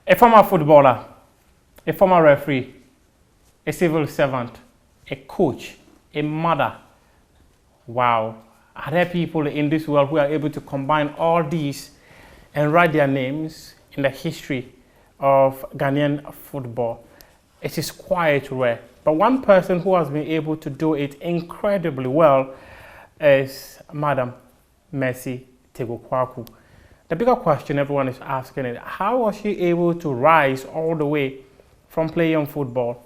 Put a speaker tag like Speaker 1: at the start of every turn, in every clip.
Speaker 1: A former footballer, a former referee, a civil servant, a coach, a mother. Wow. Are there people in this world who are able to combine all these and write their names in the history of Ghanaian football? It is quite rare. But one person who has been able to do it incredibly well is Madam Mercy Tagoe-Quarcoo. The bigger question everyone is asking is, how was she able to rise all the way from playing football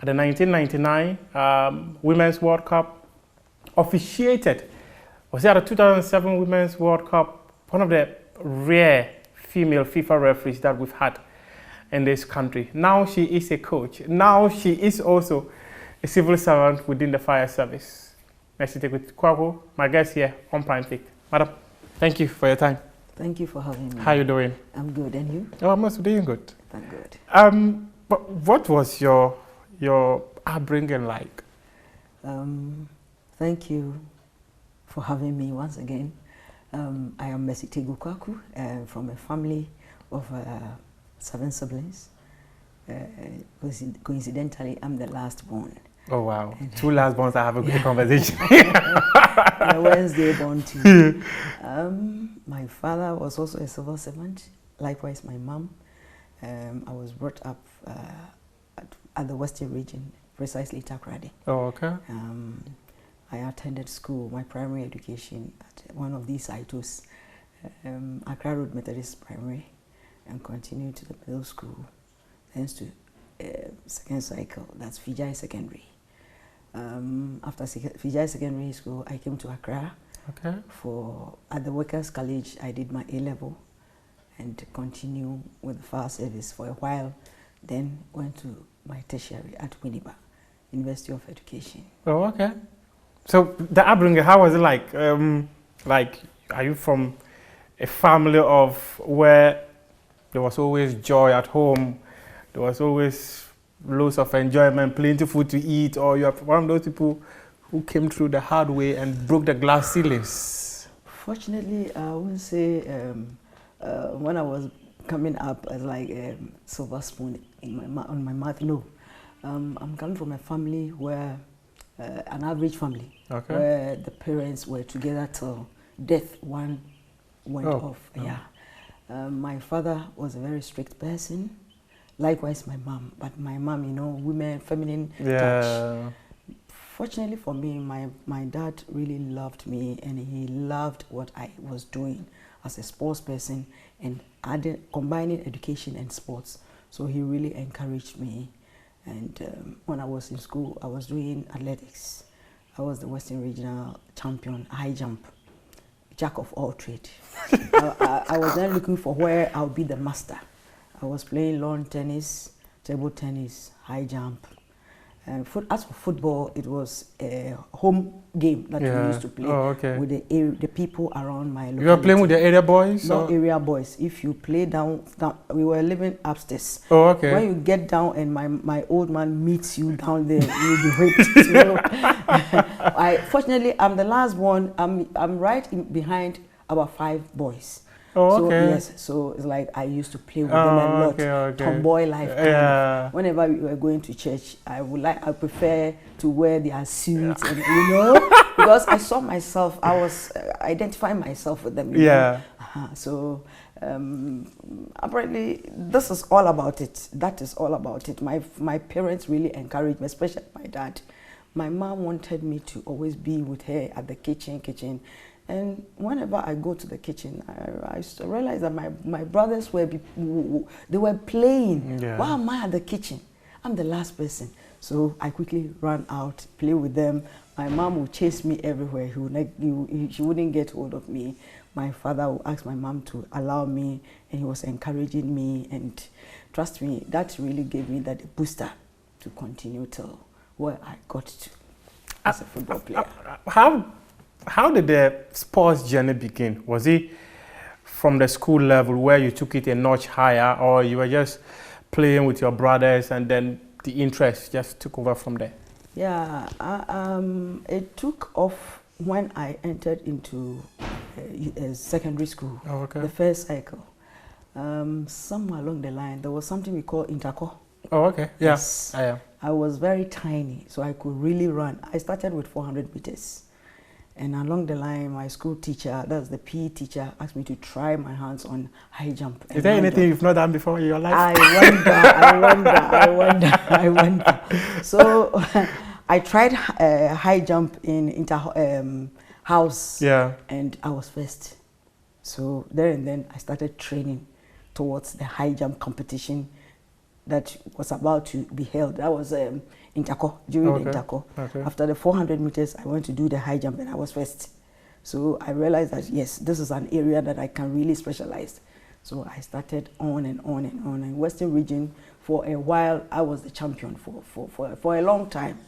Speaker 1: at the 1999 Women's World Cup, officiated? Was it at the 2007 Women's World Cup? One of the rare female FIFA referees that we've had in this country. Now she is a coach. Now she is also a civil servant within the fire service. Mercy Tagoe-Quarcoo, my guest here on Prime Pick. Madam, thank you for your time.
Speaker 2: Thank you for having me.
Speaker 1: How are you doing?
Speaker 2: I'm good, and you?
Speaker 1: Oh, I'm also doing good.
Speaker 2: Thank good.
Speaker 1: But what was your upbringing like?
Speaker 2: Thank you for having me once again. I am Mercy Tagoe-Quarcoo from a family of 7 siblings. Coincidentally, I'm the last born.
Speaker 1: Oh wow! 2 last borns. I have a good conversation.
Speaker 2: A Wednesday born too. My father was also a civil servant. Likewise, my mom. I was brought up at the Western region, precisely Takoradi.
Speaker 1: Oh, okay.
Speaker 2: I attended school, my primary education at one of these sites, Accra Road Methodist Primary, and continued to the middle school, then to second cycle, that's Fijai Secondary. After Fijai Secondary School, I came to Accra.
Speaker 1: Okay.
Speaker 2: At the Workers' College, I did my A-level and continue with the fire service for a while, then went to my tertiary at Winneba, University of Education.
Speaker 1: Oh, okay. So the upbringing, how was it like? Like, are you from a family of where there was always joy at home, there was always loads of enjoyment, plenty food to eat, or you are one of those people who came through the hard way and broke the glass ceilings?
Speaker 2: Fortunately, I wouldn't say when I was coming up as like a silver spoon on my mouth. No, I'm coming from a family where an average family, okay, where the parents were together till death one went off. Oh. Yeah, my father was a very strict person. Likewise, my mom. But my mom, you know, women, feminine touch. Fortunately for me, my dad really loved me, and he loved what I was doing as a sports person and combining education and sports. So he really encouraged me. And when I was in school, I was doing athletics. I was the Western Regional champion, high jump, jack of all trades. I was then looking for where I'll be the master. I was playing lawn tennis, table tennis, high jump. And as for football, it was a home game that we used to play with the people around my locality.
Speaker 1: You were playing with the area boys?
Speaker 2: No, area boys. If you play down, we were living upstairs.
Speaker 1: Oh, okay.
Speaker 2: When you get down and my old man meets you down there, you'll be raped. So, fortunately, I'm the last one. I'm right behind about 5 boys.
Speaker 1: Oh, okay.
Speaker 2: So, yes, so it's like I used to play with them a lot. Tomboy life. Yeah. Whenever we were going to church, I prefer to wear their suits, and you know, because I saw myself, I was identifying myself with them. You know? So apparently, this is all about it. That is all about it. My parents really encouraged me, especially my dad. My mom wanted me to always be with her at the kitchen. And whenever I go to the kitchen, I realize that my brothers they were playing. Yeah. Why am I at the kitchen? I'm the last person. So I quickly ran out, play with them. My mom would chase me everywhere. She wouldn't get hold of me. My father would ask my mom to allow me, and he was encouraging me. And trust me, that really gave me that booster to continue till where I got to as a football player.
Speaker 1: How did the sports journey begin? Was it from the school level where you took it a notch higher, or you were just playing with your brothers and then the interest just took over from there?
Speaker 2: Yeah, it took off when I entered into secondary school, the first cycle. Somewhere along the line, there was something we call interco.
Speaker 1: Oh, okay. Yeah. Yes.
Speaker 2: I was very tiny, so I could really run. I started with 400 meters. And along the line, my school teacher, that's the PE teacher, asked me to try my hands on high jump.
Speaker 1: Is there anything you've not done before in your life?
Speaker 2: I wonder. So I tried high jump in inter-house, and I was first. So there and then I started training towards the high jump competition that was about to be held. That was interco, during the interco.
Speaker 1: Okay.
Speaker 2: After the 400 meters, I went to do the high jump and I was first. So I realized that, yes, this is an area that I can really specialize. So I started on and on and on. In Western region, for a while, I was the champion for a long time,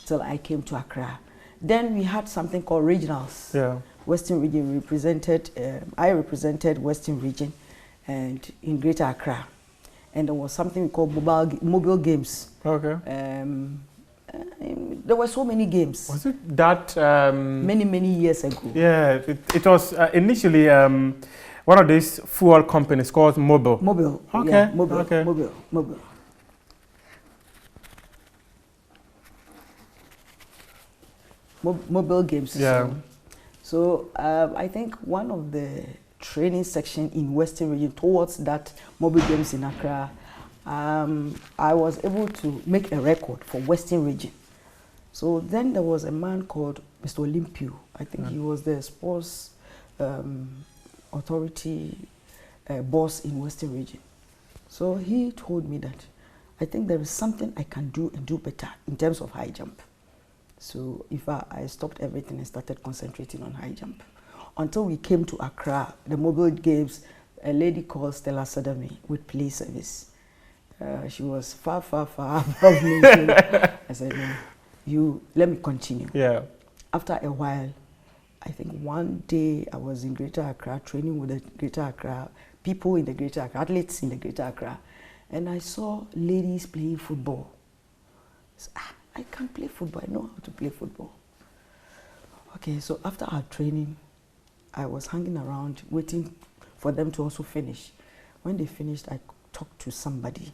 Speaker 2: till I came to Accra. Then we had something called regionals.
Speaker 1: Yeah.
Speaker 2: Western region represented, I represented Western region and in Greater Accra. And there was something called mobile games.
Speaker 1: Okay.
Speaker 2: There were so many games.
Speaker 1: Was it that?
Speaker 2: Many years ago.
Speaker 1: Yeah, it was initially one of these fuel companies called Mobile.
Speaker 2: Mobile.
Speaker 1: Okay.
Speaker 2: Yeah, Mobile.
Speaker 1: Okay.
Speaker 2: Mobile games.
Speaker 1: Yeah.
Speaker 2: So I think one of the training section in Western region towards that mobile games in Accra, I was able to make a record for Western region. So then there was a man called Mr. Olympio. I think he was the sports authority boss in Western region. So he told me that I think there is something I can do and do better in terms of high jump. So if I stopped everything and started concentrating on high jump. Until we came to Accra, the mobile games, a lady called Stella Sadami with police service. She was far above me. I said, no, let me continue.
Speaker 1: Yeah.
Speaker 2: After a while, I think one day I was in Greater Accra, training with the Greater Accra, people in the Greater Accra, athletes in the Greater Accra, and I saw ladies playing football. So, I can play football, I know how to play football. Okay, so after our training, I was hanging around waiting for them to also finish. When they finished, I talked to somebody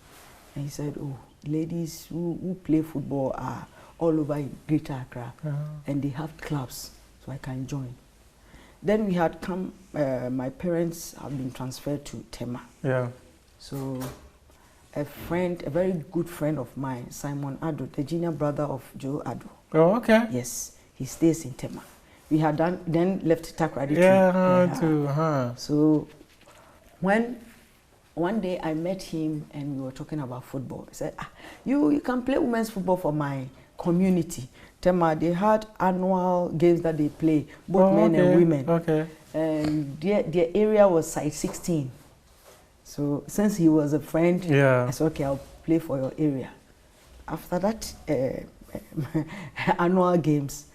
Speaker 2: and he said, oh, ladies who play football are all over in Greater Accra and they have clubs, so I can join. Then we had come, my parents have been transferred to Tema.
Speaker 1: Yeah.
Speaker 2: So a very good friend of mine, Simon Ado, the junior brother of Joe Ado.
Speaker 1: Oh, okay.
Speaker 2: Yes, he stays in Tema. We had then left Takoradi So when one day I met him and we were talking about football, he said, you can play women's football for my community. Tema, they had annual games that they play, both men and women.
Speaker 1: Okay.
Speaker 2: And their area was side 16. So since he was a friend, I said, okay, I'll play for your area. After that annual games,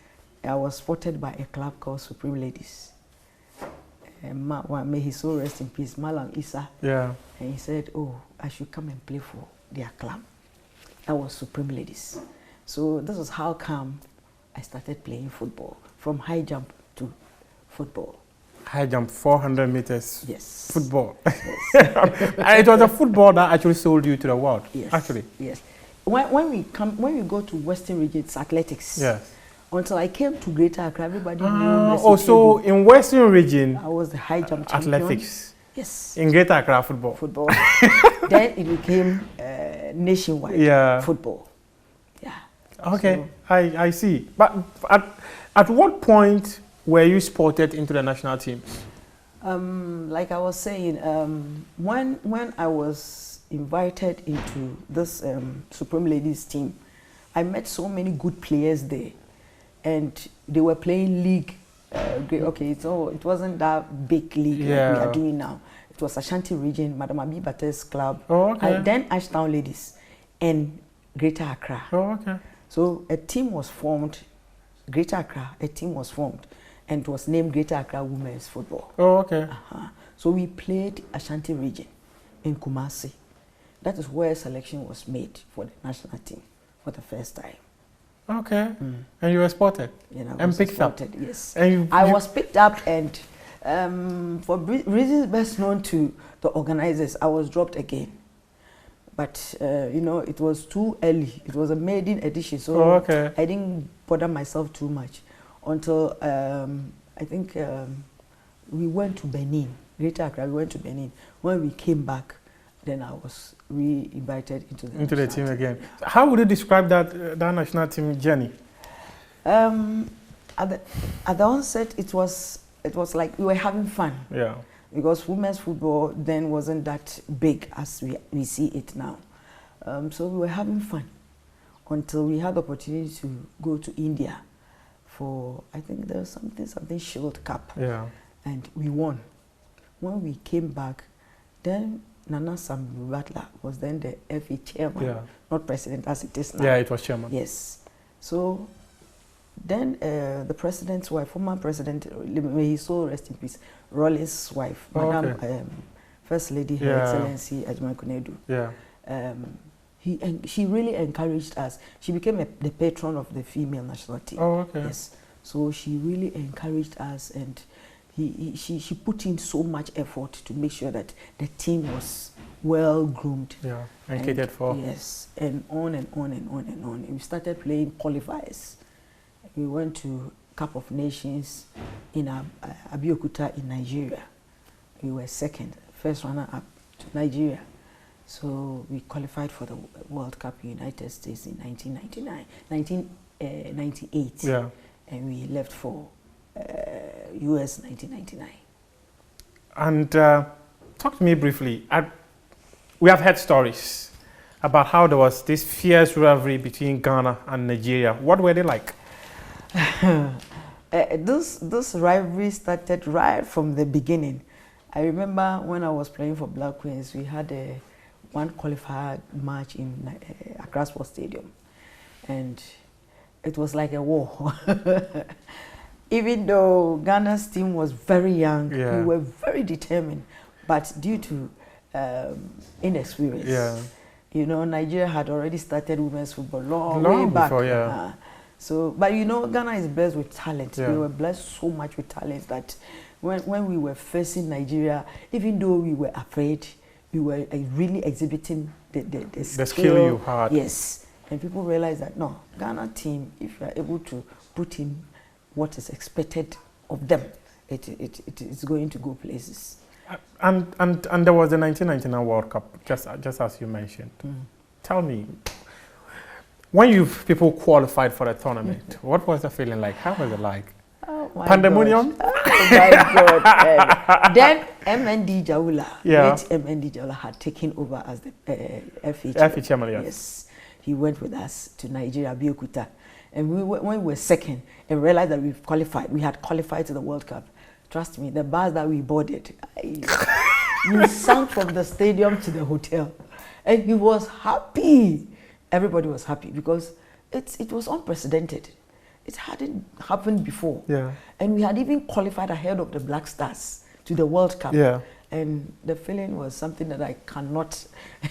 Speaker 2: I was spotted by a club called Supreme Ladies. May his soul rest in peace, Malam Issa.
Speaker 1: Yeah.
Speaker 2: And he said, oh, I should come and play for their club. That was Supreme Ladies. So this is how come I started playing football, from high jump to football.
Speaker 1: High jump, 400 meters.
Speaker 2: Yes.
Speaker 1: Football. Yes. And it was a football that actually sold you to the world.
Speaker 2: Yes.
Speaker 1: Actually.
Speaker 2: Yes. When we go to Western region, it's athletics.
Speaker 1: Yes.
Speaker 2: Until I came to Greater Accra, everybody knew Mercy
Speaker 1: so in Western region,
Speaker 2: I was the high jump champion.
Speaker 1: Athletics.
Speaker 2: Yes.
Speaker 1: In Greater Accra, football.
Speaker 2: Football. Then it became nationwide football. Yeah.
Speaker 1: Okay, so, I see. But at what point were you spotted into the national team?
Speaker 2: Like I was saying, when I was invited into this Supreme Ladies team, I met so many good players there. And they were playing league. Okay, so it wasn't that big league like we are doing now. It was Ashanti region, Madam Abi Bates club.
Speaker 1: Oh, okay.
Speaker 2: Then Ashtown Ladies and Greater Accra.
Speaker 1: Oh, okay.
Speaker 2: So a team was formed, Greater Accra, a team was formed, and it was named Greater Accra Women's Football.
Speaker 1: Oh, okay.
Speaker 2: So we played Ashanti region in Kumasi. That is where selection was made for the national team for the first time.
Speaker 1: Okay. And you were spotted?
Speaker 2: You know,
Speaker 1: and picked up?
Speaker 2: Yes.
Speaker 1: And
Speaker 2: I was picked up and For reasons best known to the organizers, I was dropped again. But, you know, it was too early. It was a maiden edition, so I didn't bother myself too much until I think we went to Benin, Greater Accra. We went to Benin. When we came back, then I was re-invited into the
Speaker 1: team again. How would you describe that national team journey?
Speaker 2: At the onset, it was like we were having fun.
Speaker 1: Yeah.
Speaker 2: Because women's football then wasn't that big as we see it now. So we were having fun until we had the opportunity to go to India for, I think there was something Shield Cup.
Speaker 1: Yeah.
Speaker 2: And we won. When we came back, then Nana Sam Butler was then the FA chairman, not president as it is now.
Speaker 1: Yeah, it was chairman.
Speaker 2: Yes. So then the president's wife, former president, may he so rest in peace, Rollins' wife, Madam First Lady, Her Excellency Ajma Kunedu.
Speaker 1: Yeah.
Speaker 2: She really encouraged us. She became the patron of the female national team.
Speaker 1: Oh, okay.
Speaker 2: Yes. So she really encouraged us, and she put in so much effort to make sure that the team was well groomed.
Speaker 1: Yeah, and catered for.
Speaker 2: Yes, and on and on and on and on. And we started playing qualifiers. We went to Cup of Nations in Abeokuta in Nigeria. We were second, first runner up to Nigeria. So we qualified for the World Cup in the United States in 1998.
Speaker 1: Yeah.
Speaker 2: And we left for US 1999.
Speaker 1: And talk to me briefly. We have heard stories about how there was this fierce rivalry between Ghana and Nigeria. What were they like?
Speaker 2: This rivalry started right from the beginning. I remember when I was playing for Black Queens, we had one qualified match in Accra Sports Stadium, and it was like a war. Even though Ghana's team was very young, we were very determined, but due to inexperience, you know, Nigeria had already started women's football long way back. Before, so, but you know, Ghana is blessed with talent. We were blessed so much with talent that when we were facing Nigeria, even though we were afraid, we were really exhibiting the
Speaker 1: skill you had.
Speaker 2: Yes, and people realized that no, Ghana team, if you are able to put in what is expected of them, it is going to go places.
Speaker 1: And there was the 1999 World Cup, just as you mentioned. Tell me, when people qualified for the tournament, what was the feeling like? How was it like?
Speaker 2: Oh my
Speaker 1: Pandemonium?
Speaker 2: Oh my God. Then MND Jaula, late MND Jaula had taken over as the FA
Speaker 1: chairman.
Speaker 2: Yes. He went with us to Nigeria, Abeokuta. And when we were second and realized that we had qualified to the World Cup, trust me, the bus that we boarded, we sank from the stadium to the hotel. And he was happy. Everybody was happy because it was unprecedented. It hadn't happened before. Yeah. And we had even qualified ahead of the Black Stars to the World Cup. Yeah. And the feeling was something that I cannot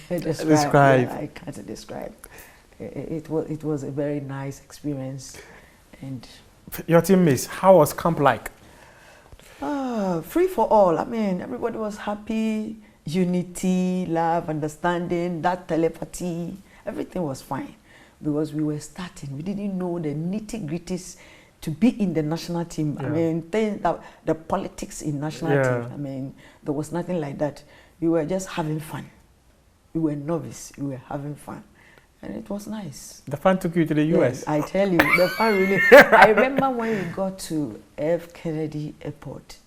Speaker 2: describe. Yeah, I can't describe. It was a very nice experience. And
Speaker 1: your teammates, how was camp like?
Speaker 2: Free for all. I mean, everybody was happy. Unity, love, understanding, that telepathy, everything was fine. Because we were starting, we didn't know the nitty-gritties to be in the national team. I mean, the politics in national team. I mean, there was nothing like that. We were just having fun. We were novice. We were having fun, and it was nice.
Speaker 1: The fun took you to the US.
Speaker 2: Yes, I tell you, the fun really. I remember when we got to F. Kennedy Airport.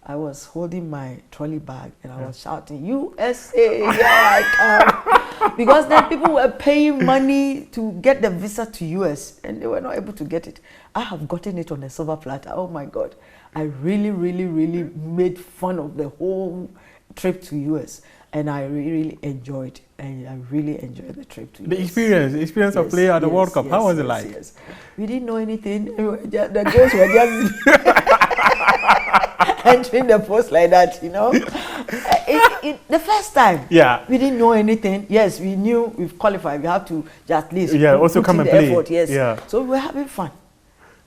Speaker 2: I was holding my trolley bag and I was shouting, USA, here I come. Because then people were paying money to get the visa to US and they were not able to get it. I have gotten it on a silver platter. Oh my God. I really, really, really made fun of the whole trip to US. And I really enjoyed, and I really enjoyed the trip to US.
Speaker 1: The experience of playing at the World Cup, how was it like?
Speaker 2: Yes. We didn't know anything. The girls were just entering the post like that, you know. The first time, we didn't know anything. Yes, we knew we've qualified. We have to just at least
Speaker 1: also come and play.
Speaker 2: Effort, yes. So we were having fun.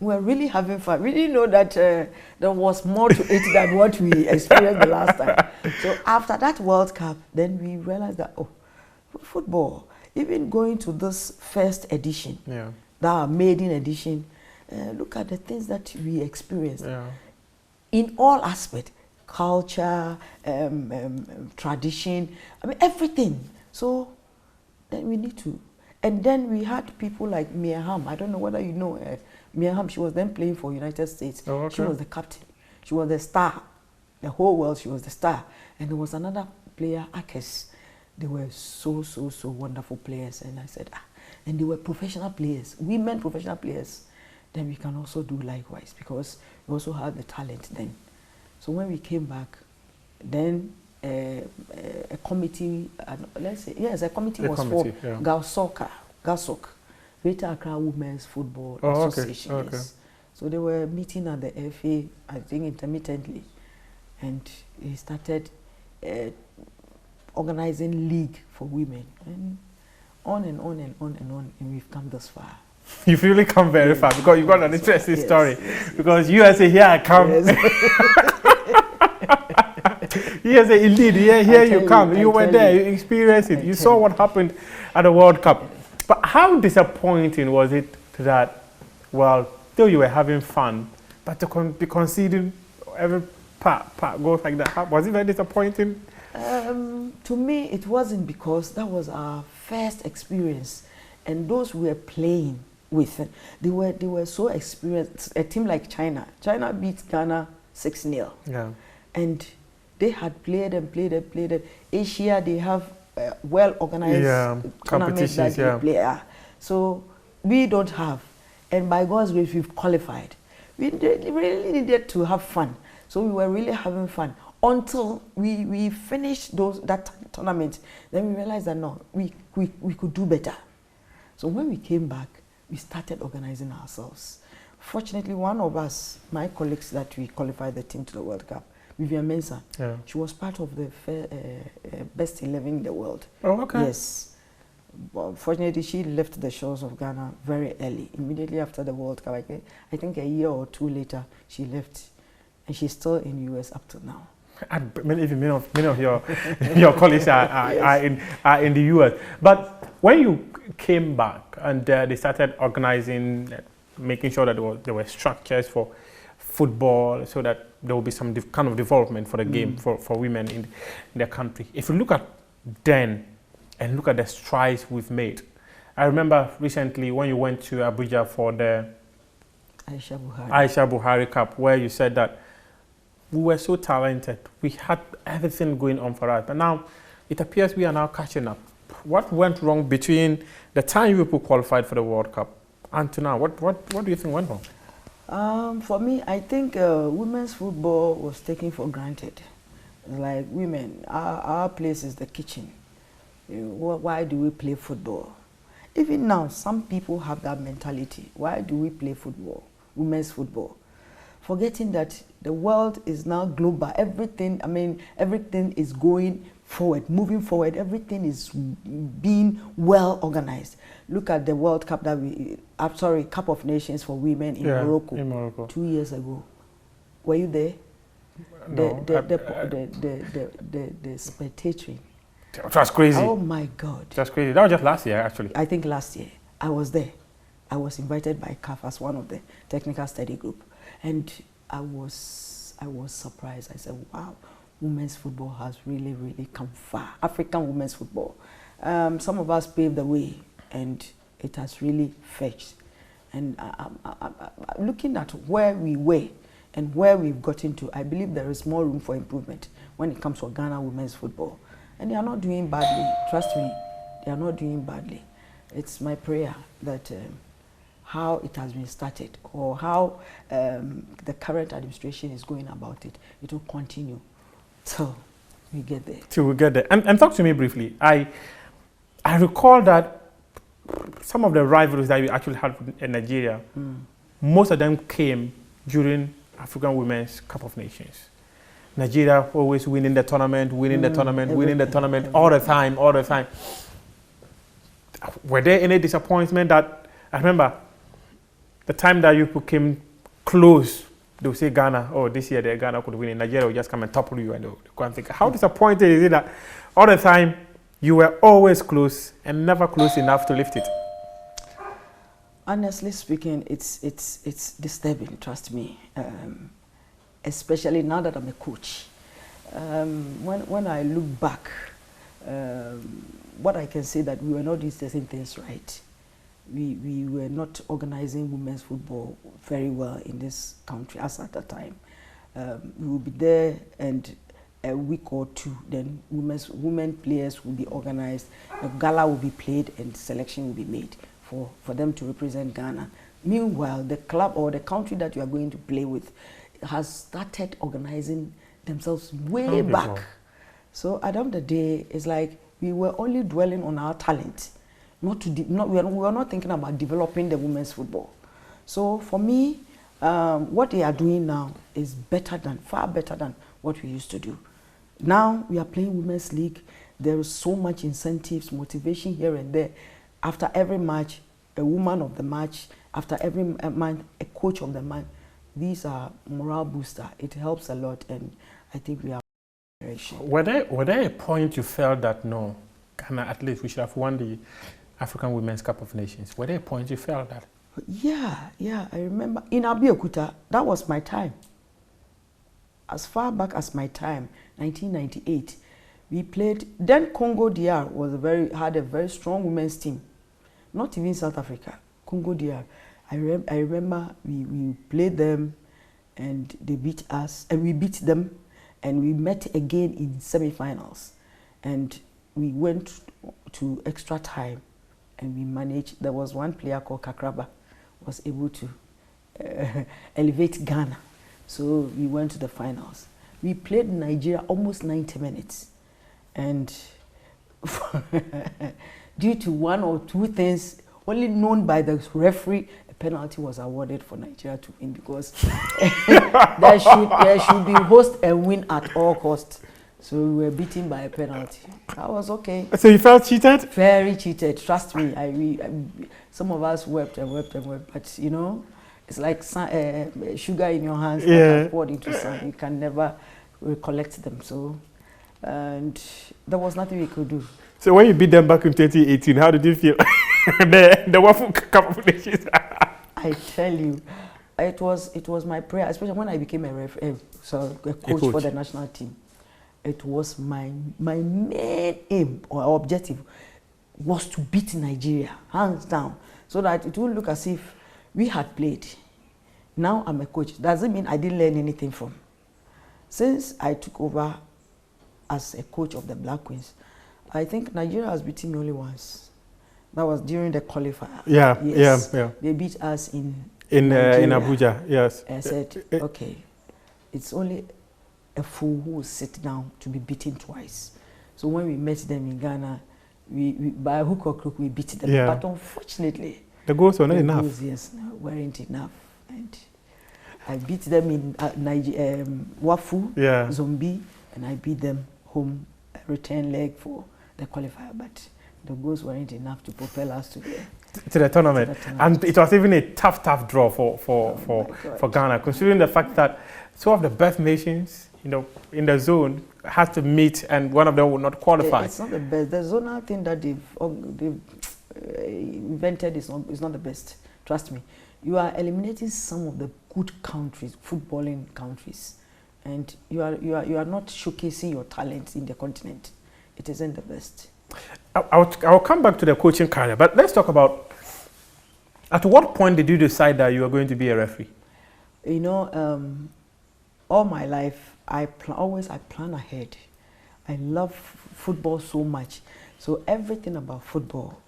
Speaker 2: We were really having fun. We didn't know that there was more to it than what we experienced the last time. So after that World Cup, then we realized that, oh, football, even going to this first edition, that maiden edition, look at the things that we experienced in all aspects, culture, tradition, I mean, everything. So then we need to. And then we had people like Miriam. I don't know whether you know Miriam. She was then playing for United States.
Speaker 1: Oh, okay.
Speaker 2: She was the captain. She was the star. The whole world, she was the star. And there was another player, Akes. They were so wonderful players. And I said, and they were professional players, women professional players. Then we can also do likewise because we also had the talent then. So when we came back, then a committee, let's say, yes, a committee was formed. GASOC, Greater Accra Women's Football Association.
Speaker 1: Okay.
Speaker 2: Yes. So they were meeting at the FA, I think intermittently, and he started organizing league for women, and on, and we've come this far.
Speaker 1: You've really come very far because you've got an interesting story. Because USA, here I come. USA, indeed, here you come. You were there, you experienced it, you saw what happened at the World Cup. But how disappointing was it that, well, though you were having fun, but to be conceding every part goes like that? Was it very disappointing?
Speaker 2: To me, it wasn't, because that was our first experience, and those we were playing with, they were so experienced. A team like China beat Ghana 6-0.
Speaker 1: Yeah. And
Speaker 2: they had played. Asia, they have well organized tournaments that they play. So we don't have, and by God's grace, we've qualified. We really needed to have fun. So we were really having fun until we finished that tournament. Then we realized that no, we could do better. So when we came back, we started organizing ourselves. Fortunately, one of us, my colleagues that we qualified the team to the World Cup, Vivian Mensah, she was part of the best 11 in the world.
Speaker 1: Oh, okay.
Speaker 2: Yes. Well, fortunately, she left the shores of Ghana very early, immediately after the World Cup. I think a year or two later, she left, and she's still in the US up to now.
Speaker 1: And many of your colleagues are in the US. But when you came back and they started organizing, making sure that there were structures for football, so that there will be some kind of development for the game for women in their country. If you look at then and look at the strides we've made, I remember recently when you went to Abuja for the Aisha Buhari Cup, where you said that we were so talented, we had everything going on for us, but now it appears we are now catching up. What went wrong between the time you people qualified for the World Cup and to now? What do you think went wrong?
Speaker 2: For me, I think women's football was taken for granted. Like women, our place is the kitchen. Why do we play football? Even now, some people have that mentality. Why do we play football, women's football? Forgetting that the world is now global. Everything is going forward, moving forward. Everything is being well organized. Look at the World Cup Cup of Nations for women in Morocco.
Speaker 1: In Morocco.
Speaker 2: 2 years ago. Were you there?
Speaker 1: No.
Speaker 2: The spectating.
Speaker 1: It was crazy.
Speaker 2: Oh my God.
Speaker 1: It was crazy. That was just last year, actually.
Speaker 2: I think last year. I was there. I was invited by CAF as one of the technical study group. And I was surprised. I said, wow, women's football has really, really come far. African women's football. Some of us paved the way, and it has really fetched. And looking at where we were and where we've gotten to, I believe there is more room for improvement when it comes to Ghana women's football. And they are not doing badly. Trust me, they are not doing badly. It's my prayer that how it has been started, or how the current administration is going about it, it will continue till we get there.
Speaker 1: Till we get there. And talk to me briefly. I recall that some of the rivalries that we actually had in Nigeria, most of them came during African Women's Cup of Nations. Nigeria always winning the tournament, winning the tournament all the time. Were there any disappointment that, I remember, the time that you became close, they'll say Ghana, oh, this year the Ghana could win, and Nigeria will just come and topple you, and they'll go and think, how disappointed is it that all the time you were always close and never close enough to lift it?
Speaker 2: Honestly speaking, it's disturbing, trust me, especially now that I'm a coach. When I look back, what I can say that we were not doing certain things right. We were not organizing women's football very well in this country as at that time. We will be there, and a week or two, then women players will be organized, a gala will be played, and selection will be made for them to represent Ghana. Meanwhile, the club or the country that you are going to play with has started organizing themselves way back. So at the end of the day, it's like we were only dwelling on our talent. We were not thinking about developing the women's football. So for me, what they are doing now is far better than what we used to do. Now we are playing women's league. There is so much incentives, motivation here and there. After every match, a woman of the match. After every month, a coach of the month. These are morale booster. It helps a lot, and I think we are.
Speaker 1: Were there a point you felt that no, Ghana at least we should have won the African Women's Cup of Nations? Were there a point you felt that?
Speaker 2: Yeah, I remember in Abeokuta, that was my time. As far back as my time, 1998, we played. Then Congo DR had a very strong women's team. Not even South Africa, Congo DR. I remember we played them, and they beat us, and we beat them, and we met again in semi-finals, and we went to extra time, and we managed. There was one player called Kakraba, was able to elevate Ghana, so we went to the finals. We played Nigeria almost 90 minutes, and due to one or two things only known by the referee, a penalty was awarded for Nigeria to win, because there should be host and win at all costs. So we were beaten by a penalty. That was okay.
Speaker 1: So you felt cheated?
Speaker 2: Very cheated. Trust me. Some of us wept and wept and wept. But you know, it's like sugar in your hands that poured into sand. You can never recollect them. So, and there was nothing we could do.
Speaker 1: So when you beat them back in 2018, how did you feel? the Waffle Cup of Nations.
Speaker 2: I tell you, it was my prayer, especially when I became a coach for the national team. It was my main aim or objective was to beat Nigeria, hands down, so that it would look as if we had played. Now I'm a coach. Doesn't mean I didn't learn anything from. Since I took over as a coach of the Black Queens, I think Nigeria has beaten me only once. That was during the qualifier.
Speaker 1: Yeah.
Speaker 2: They beat us in
Speaker 1: Abuja. Yes.
Speaker 2: I said, okay, it's only a fool who will sit down to be beaten twice. So when we met them in Ghana, we by hook or crook we beat them.
Speaker 1: Yeah.
Speaker 2: But unfortunately,
Speaker 1: the goals were not enough.
Speaker 2: Goals, yes, weren't enough, and I beat them in Wafu, Zombie, and I beat them home return leg for the qualifier. But the goals weren't enough to propel us to
Speaker 1: the tournament. And it was even a tough draw for Ghana, considering the fact that two of the best nations, in the zone had to meet, and one of them would not qualify.
Speaker 2: It's not the best. The zonal thing that they've invented is not the best. Trust me. You are eliminating some of the good countries, footballing countries, and you are not showcasing your talents in the continent. It isn't the best.
Speaker 1: I'll come back to the coaching career, but let's talk about, at what point did you decide that you were going to be a referee?
Speaker 2: All my life, I plan ahead. I love football so much. So everything about football,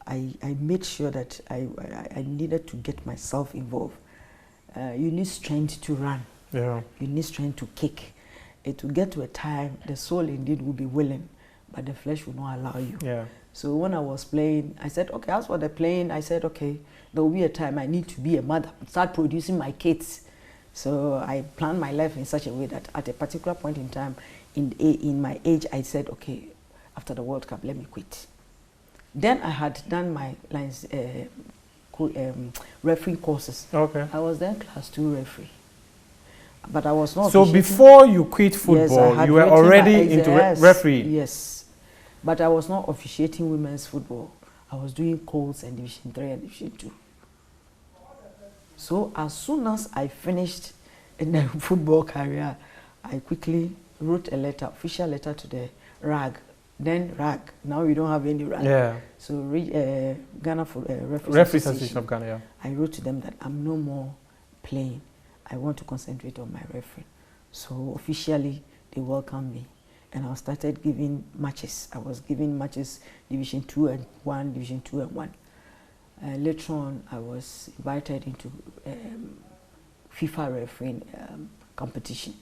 Speaker 2: I made sure that I needed to get myself involved. You need strength to run.
Speaker 1: Yeah.
Speaker 2: You need strength to kick. It will get to a time, the soul indeed will be willing, but the flesh will not allow you.
Speaker 1: Yeah.
Speaker 2: So when I was playing, I said, okay, as for the playing, I said, okay, there will be a time I need to be a mother, start producing my kids. So I planned my life in such a way that at a particular point in time, in my age, I said, okay, after the World Cup, let me quit. Then I had done my lines referee courses.
Speaker 1: Okay.
Speaker 2: I was then class 2 referee. But I was not.
Speaker 1: So before you quit football,
Speaker 2: yes,
Speaker 1: you were already into refereeing?
Speaker 2: Yes. But I was not officiating women's football. I was doing Colts and Division 3 and Division 2. So as soon as I finished in the football career, I quickly wrote a letter, official letter to the RAG. Then RAG. Now we don't have any RAG.
Speaker 1: Yeah.
Speaker 2: So Ghana for
Speaker 1: Referees Association of Ghana. Yeah.
Speaker 2: I wrote to them that I'm no more playing. I want to concentrate on my referee. So officially, they welcomed me. And I started giving matches. I was giving matches Division 2 and 1, Division 2 and 1. Later on, I was invited into FIFA refereeing competition.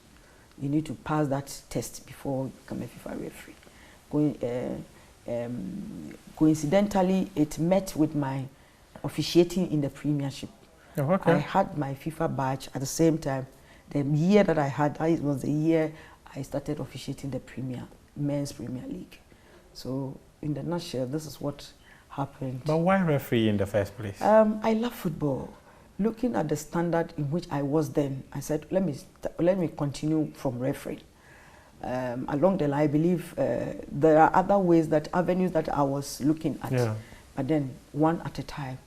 Speaker 2: You need to pass that test before you become a FIFA referee. Coincidentally, it met with my officiating in the Premiership.
Speaker 1: Oh, okay.
Speaker 2: I had my FIFA badge at the same time. The year that I had, it was the year I started officiating the Men's Premier League. So, in the nutshell, this is what happened.
Speaker 1: But why referee in the first place?
Speaker 2: I love football. Looking at the standard in which I was then, I said, let me continue from referee. Along the line, I believe there are other ways, avenues that I was looking at.
Speaker 1: Yeah.
Speaker 2: But then, one at a time.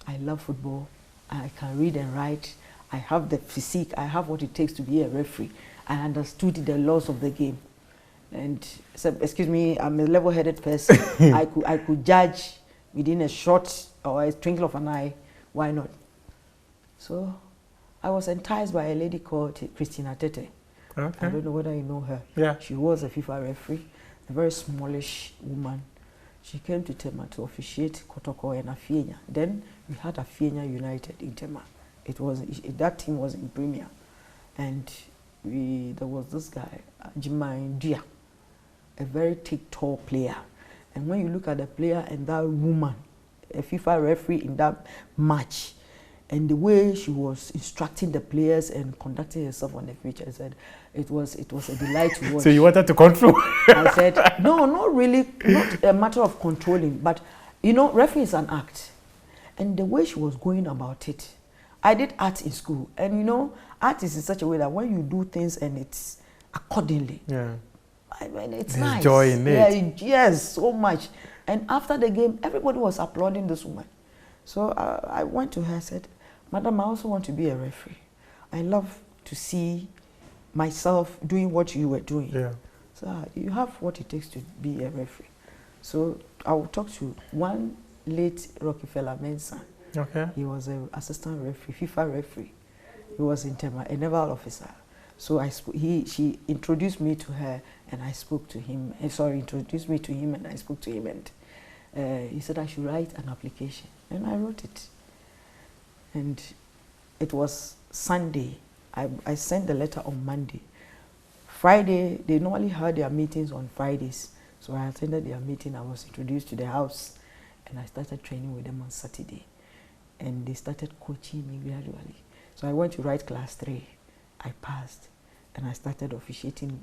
Speaker 2: I love football. I can read and write. I have the physique. I have what it takes to be a referee. I understood the laws of the game. And, so, excuse me, I'm a level-headed person. I could judge within a short or a twinkle of an eye. Why not? So, I was enticed by a lady called Christina Tete.
Speaker 1: Okay.
Speaker 2: I don't know whether you know her.
Speaker 1: Yeah.
Speaker 2: She was a FIFA referee, a very smallish woman. She came to Tema to officiate Kotoko and Afienya. Then we had Afienya United in Tema. That team was in Premier. And there was this guy, Jimai Dia, a very thick, tall player. And when you look at the player and that woman, a FIFA referee in that match, and the way she was instructing the players and conducting herself on the pitch, I said, it was a delight to watch.
Speaker 1: So you wanted to control?
Speaker 2: I said, no, not really, not a matter of controlling, but, you know, referee is an act. And the way she was going about it, I did art in school. And, you know, art is in such a way that when you do things and it's accordingly,
Speaker 1: yeah.
Speaker 2: I mean, it's
Speaker 1: There's
Speaker 2: nice.
Speaker 1: joy in it.
Speaker 2: Yeah, yes, so much. And after the game, everybody was applauding this woman. So I went to her and said, Madam, I also want to be a referee. I love to see myself doing what you were doing.
Speaker 1: Yeah.
Speaker 2: So you have what it takes to be a referee. So I will talk to one late Rockefeller Mensah.
Speaker 1: Okay.
Speaker 2: He was an assistant referee, FIFA referee. He was in Tema, a naval officer. So she introduced me to her, and I spoke to him. Introduced me to him, and I spoke to him, and he said I should write an application, and I wrote it. And it was Sunday. I sent the letter on Monday. Friday, they normally had their meetings on Fridays. So I attended their meeting. I was introduced to the house, and I started training with them on Saturday. And they started coaching me gradually. So I went to write class 3. I passed, and I started officiating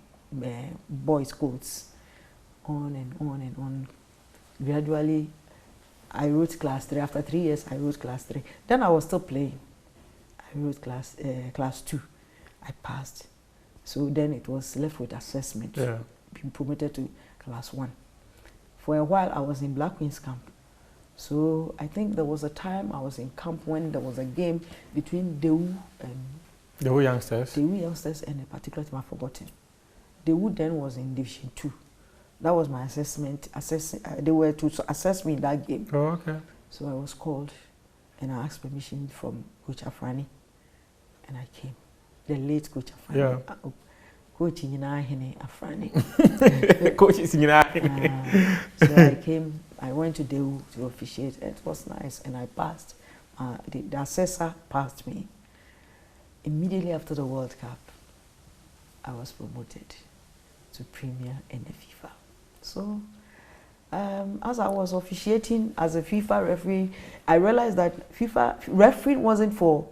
Speaker 2: boys' courts, on and on and on. Gradually, I wrote class 3. After 3 years, I wrote class 3. Then I was still playing. I wrote class 2. I passed. So then it was left with assessment.
Speaker 1: Yeah.
Speaker 2: Being promoted to class 1. For a while, I was in Black Queen's camp. So I think there was a time I was in camp when there was a game between Dewu and
Speaker 1: The youngsters?
Speaker 2: Dewu youngsters and a particular team I've forgotten. Dewu then was in Division 2. That was my assessment. They were to assess me in that game.
Speaker 1: Oh, okay.
Speaker 2: So I was called, and I asked permission from Coach Afrani, and I came. The late Coach Afrani.
Speaker 1: Yeah.
Speaker 2: Coach Afrani.
Speaker 1: Coach is in
Speaker 2: So I came. I went to Dewu to officiate. It was nice, and I passed. The assessor passed me. Immediately after the World Cup, I was promoted to Premier and the FIFA. So, as I was officiating as a FIFA referee, I realized that FIFA refereeing wasn't for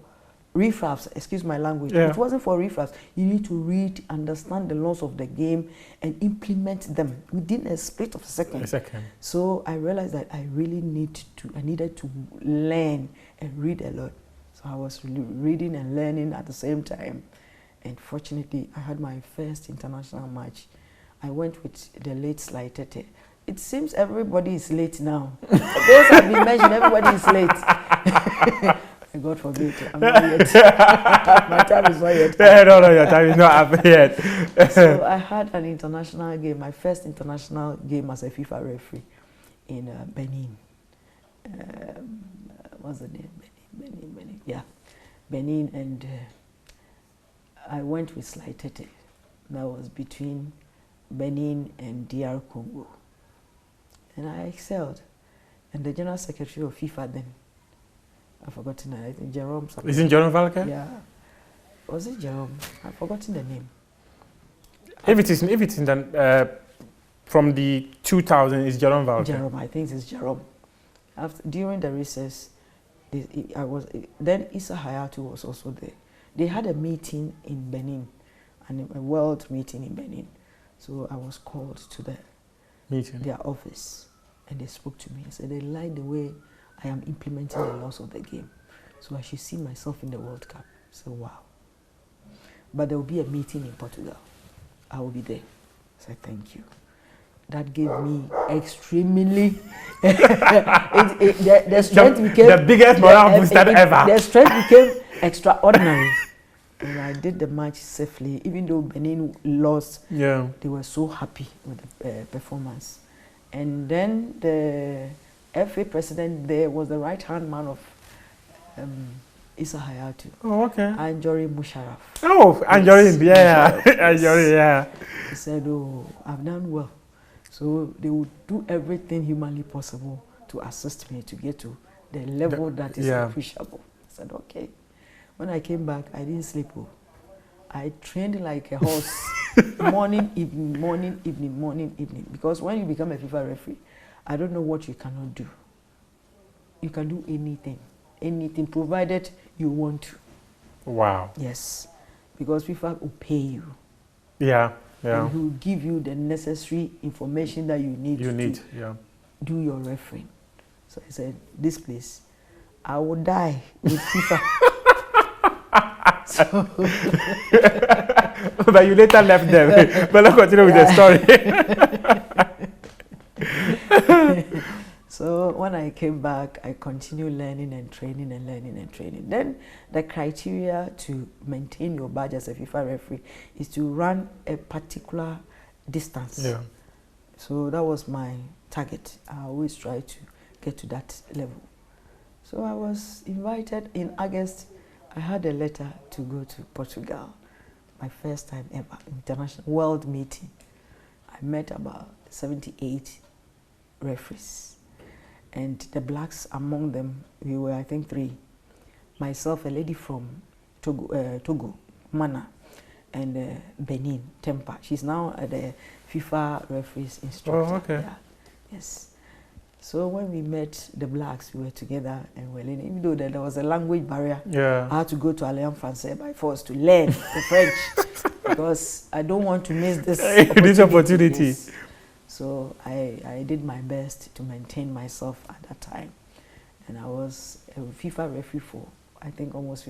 Speaker 2: riffraffs, excuse my language.
Speaker 1: Yeah.
Speaker 2: It wasn't for riffraffs. You need to read, understand the laws of the game, and implement them within a split of a second. So I realized that I really needed to learn and read a lot. So I was really reading and learning at the same time. And fortunately, I had my first international match. I went with the late Sly Tete. It seems everybody is late now. Those have been mentioned, everybody is late. God forbid, I'm not yet. My time is not yet.
Speaker 1: No, your time is not up yet.
Speaker 2: So I had an international game, my first international game as a FIFA referee in Benin. What's the name? Benin. Yeah, Benin, and I went with Sly Tete. That was between Benin and DR Congo. And I excelled. And the General Secretary of FIFA then, I've forgotten, I think Jerome something.
Speaker 1: Isn't Jerome Valke?
Speaker 2: Yeah. Was it Jerome? I've forgotten the name.
Speaker 1: If it is from the 2000, it's Jerome Valke.
Speaker 2: Jerome, I think it's Jerome. During the recess, then Issa Hayatou was also there. They had a meeting in Benin, a world meeting in Benin. So I was called to their office, and they spoke to me and said they like the way I am implementing the laws of the game. So I should see myself in the World Cup. So wow. But there will be a meeting in Portugal. I will be there. So thank you. That gave me extremely the strength became
Speaker 1: the biggest morale booster ever.
Speaker 2: The strength became extraordinary. And I did the match safely, even though Benin lost.
Speaker 1: Yeah,
Speaker 2: they were so happy with the performance. And then the FA president there was the right-hand man of Issa Hayatou.
Speaker 1: Oh, okay.
Speaker 2: Anjori Musharraf.
Speaker 1: Oh, Anjori, yeah. Anjori, yeah.
Speaker 2: He said, oh, I've done well. So they would do everything humanly possible to assist me to get to the level that is appreciable. I said, okay. When I came back, I didn't sleep. I trained like a horse. Morning, evening. Because when you become a FIFA referee, I don't know what you cannot do. You can do anything, provided you want to.
Speaker 1: Wow.
Speaker 2: Yes, because FIFA will pay you.
Speaker 1: Yeah.
Speaker 2: And he will give you the necessary information that you need to do your refereeing. So I said, this place, I will die with FIFA.
Speaker 1: But you later left them. But let's continue with the story.
Speaker 2: So when I came back, I continued learning and training. Then the criteria to maintain your badge as a FIFA referee is to run a particular distance. Yeah. So that was my target. I always try to get to that level. So I was invited in August. I had a letter to go to Portugal. My first time ever, international world meeting. I met about 78 referees. And the blacks among them, we were, I think, 3. Myself, a lady from Togo, Mana, and Benin, Tempa. She's now at the FIFA referees instructor.
Speaker 1: Oh, okay.
Speaker 2: Yeah. Yes. So when we met the blacks, we were together and we were learning. Even though there was a language barrier, I had to go to Alliance Française by force to learn the French because I don't want to miss this opportunity. Yes. So I did my best to maintain myself at that time. And I was a FIFA referee for, I think, almost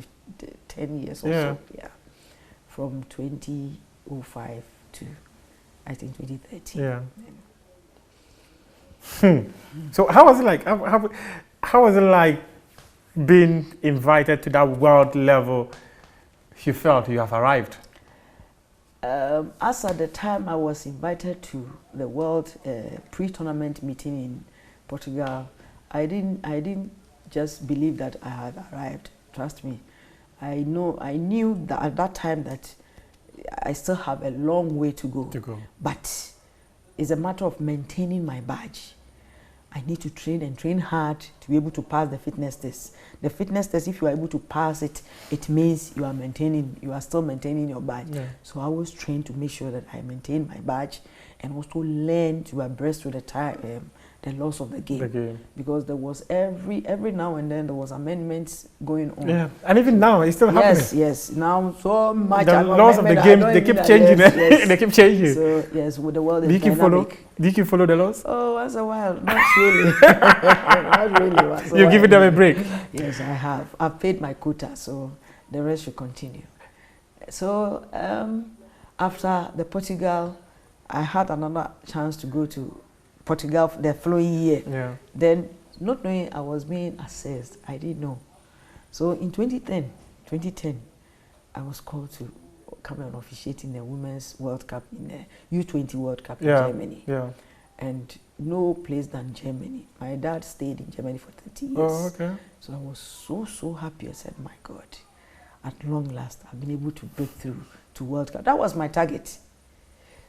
Speaker 2: 10 years or so. Yeah. From 2005 to, I think, 2013.
Speaker 1: Yeah. So how was it like? How was it like being invited to that world level? You felt you have arrived.
Speaker 2: As at the time I was invited to the world pre-tournament meeting in Portugal, I didn't just believe that I had arrived. Trust me, I knew that at that time that I still have a long way to go. But it's a matter of maintaining my badge. I need to train and train hard to be able to pass the fitness test. The fitness test, if you are able to pass it, it means you are still maintaining your badge. Yeah. So I was trained to make sure that I maintain my badge and also learn to abreast with the laws of the game. Because there was every now and then there was amendments going on.
Speaker 1: Yeah, and even now it's still happening.
Speaker 2: Yes. Now so much.
Speaker 1: The laws of the game, they keep changing. Yes. They keep changing.
Speaker 2: So yes, with the world is dynamic.
Speaker 1: Do you follow the laws?
Speaker 2: Oh, once a while, not really. Not really.
Speaker 1: You're giving them a break.
Speaker 2: Yes, I have. I've paid my quota, so the rest should continue. So after the Portugal, I had another chance to go to Portugal the following year.
Speaker 1: Yeah.
Speaker 2: Then, not knowing I was being assessed, I didn't know. So in 2010, I was called to come and officiate in the Women's World Cup, in the U20 World Cup in Germany.
Speaker 1: Yeah.
Speaker 2: And no place than Germany. My dad stayed in Germany for 30 years.
Speaker 1: Oh, okay.
Speaker 2: So I was so happy. I said, my God, at long last, I've been able to break through to World Cup. That was my target.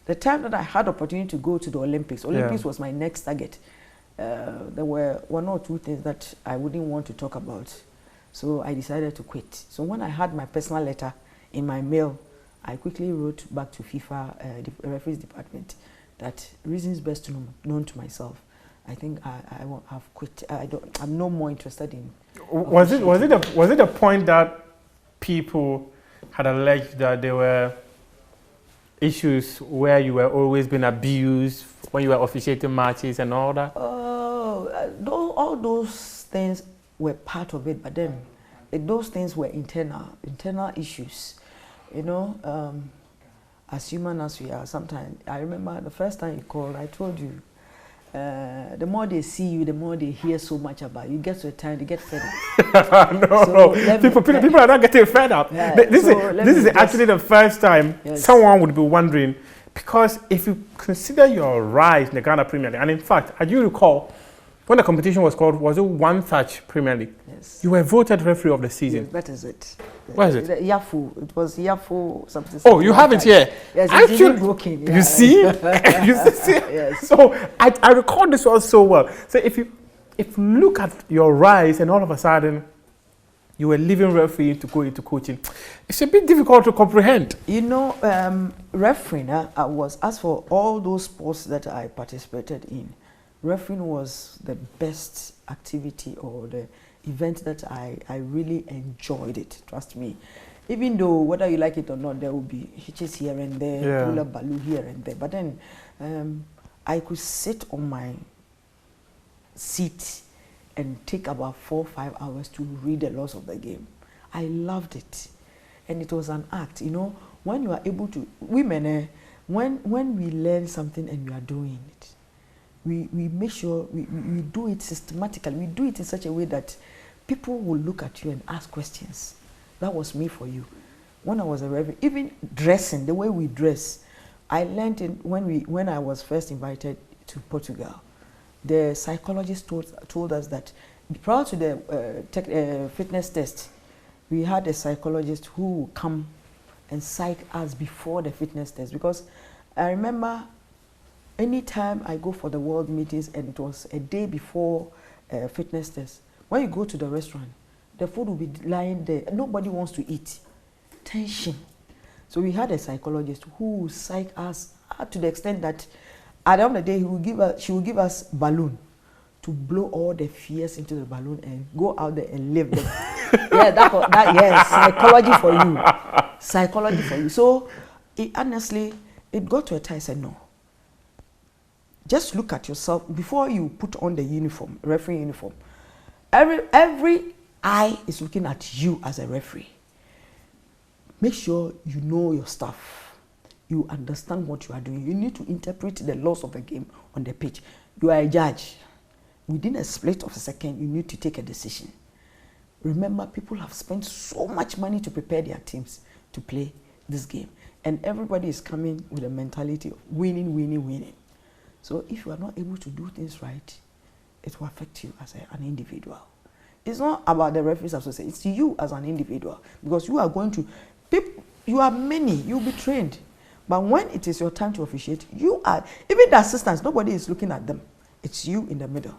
Speaker 2: The time that I had opportunity to go to the Olympics was my next target. There were one or two things that I wouldn't want to talk about. So I decided to quit. So when I had my personal letter in my mail, I quickly wrote back to FIFA, the referees department, that reasons best known to myself. I think I've quit. I'm no more interested in.
Speaker 1: Was it a point that people had alleged that there were issues where you were always being abused when you were officiating matches and all that?
Speaker 2: All those things were part of it, but then those things were internal issues. You know, as human as we are, sometimes I remember the first time you called, I told you, the more they see you, the more they hear so much about you. Get to a time they get fed up.
Speaker 1: No, people are not getting fed up. Yeah, this is actually the first time someone would be wondering, because if you consider your rise in the Ghana Premier League, and in fact, as you recall, when the competition was called, was it One Touch Premier League?
Speaker 2: Yes.
Speaker 1: You were voted referee of the season.
Speaker 2: Yes, that is it.
Speaker 1: Where is it?
Speaker 2: Yafu. It was Yafu something.
Speaker 1: Oh, you have it here.
Speaker 2: Yes, it's even broken. Yeah.
Speaker 1: You see? You see?
Speaker 2: Yes.
Speaker 1: So I recall this one so well. So if you look at your rise and all of a sudden you were leaving refereeing to go into coaching, it's a bit difficult to comprehend.
Speaker 2: You know, refereeing, I was, as for all those sports that I participated in, refereeing was the best activity or the event that I really enjoyed it, trust me. Even though whether you like it or not, there will be hitches here and there, pull up baloo here and there. But then I could sit on my seat and take about 4 or 5 hours to read the laws of the game. I loved it. And it was an act, you know, when you are able to, women, when we learn something and we are doing it, we make sure we do it systematically. We do it in such a way that people will look at you and ask questions. That was me for you. When I was a referee, even dressing, the way we dress, I learned when I was first invited to Portugal. The psychologist told us that prior to the fitness test, we had a psychologist who would come and psych us before the fitness test. Because I remember anytime I go for the world meetings and it was a day before fitness test, when you go to the restaurant, the food will be lying there. Nobody wants to eat. Tension. So we had a psychologist who would psych us to the extent that at the end of the day, she will give us balloon to blow all the fears into the balloon and go out there and live them. Yes, psychology for you. Psychology for you. So honestly, it got to a time I said, no. Just look at yourself before you put on the uniform, referee uniform. Every eye is looking at you as a referee. Make sure you know your stuff. You understand what you are doing. You need to interpret the laws of the game on the pitch. You are a judge. Within a split of a second, you need to take a decision. Remember, people have spent so much money to prepare their teams to play this game. And everybody is coming with a mentality of winning, winning, winning. So if you are not able to do things right, it will affect you as an individual. It's not about the referees association, it's you as an individual. Because you are going to, you are many, you'll be trained. But when it is your time to officiate, you are, even the assistants, nobody is looking at them. It's you in the middle.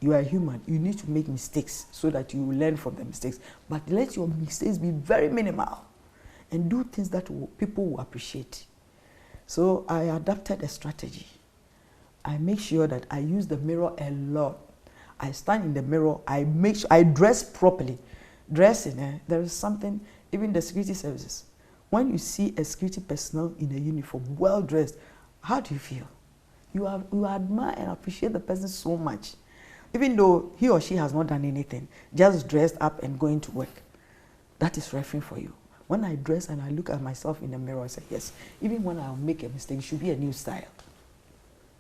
Speaker 2: You are human. You need to make mistakes so that you will learn from the mistakes. But let your mistakes be very minimal and do things that people will appreciate. So I adapted a strategy. I make sure that I use the mirror a lot. I stand in the mirror, I make sure I dress properly. Dressing, there is something, even the security services. When you see a security personnel in a uniform, well dressed, how do you feel? You admire and appreciate the person so much. Even though he or she has not done anything, just dressed up and going to work. That is refereeing for you. When I dress and I look at myself in the mirror, I say, yes, even when I make a mistake, it should be a new style.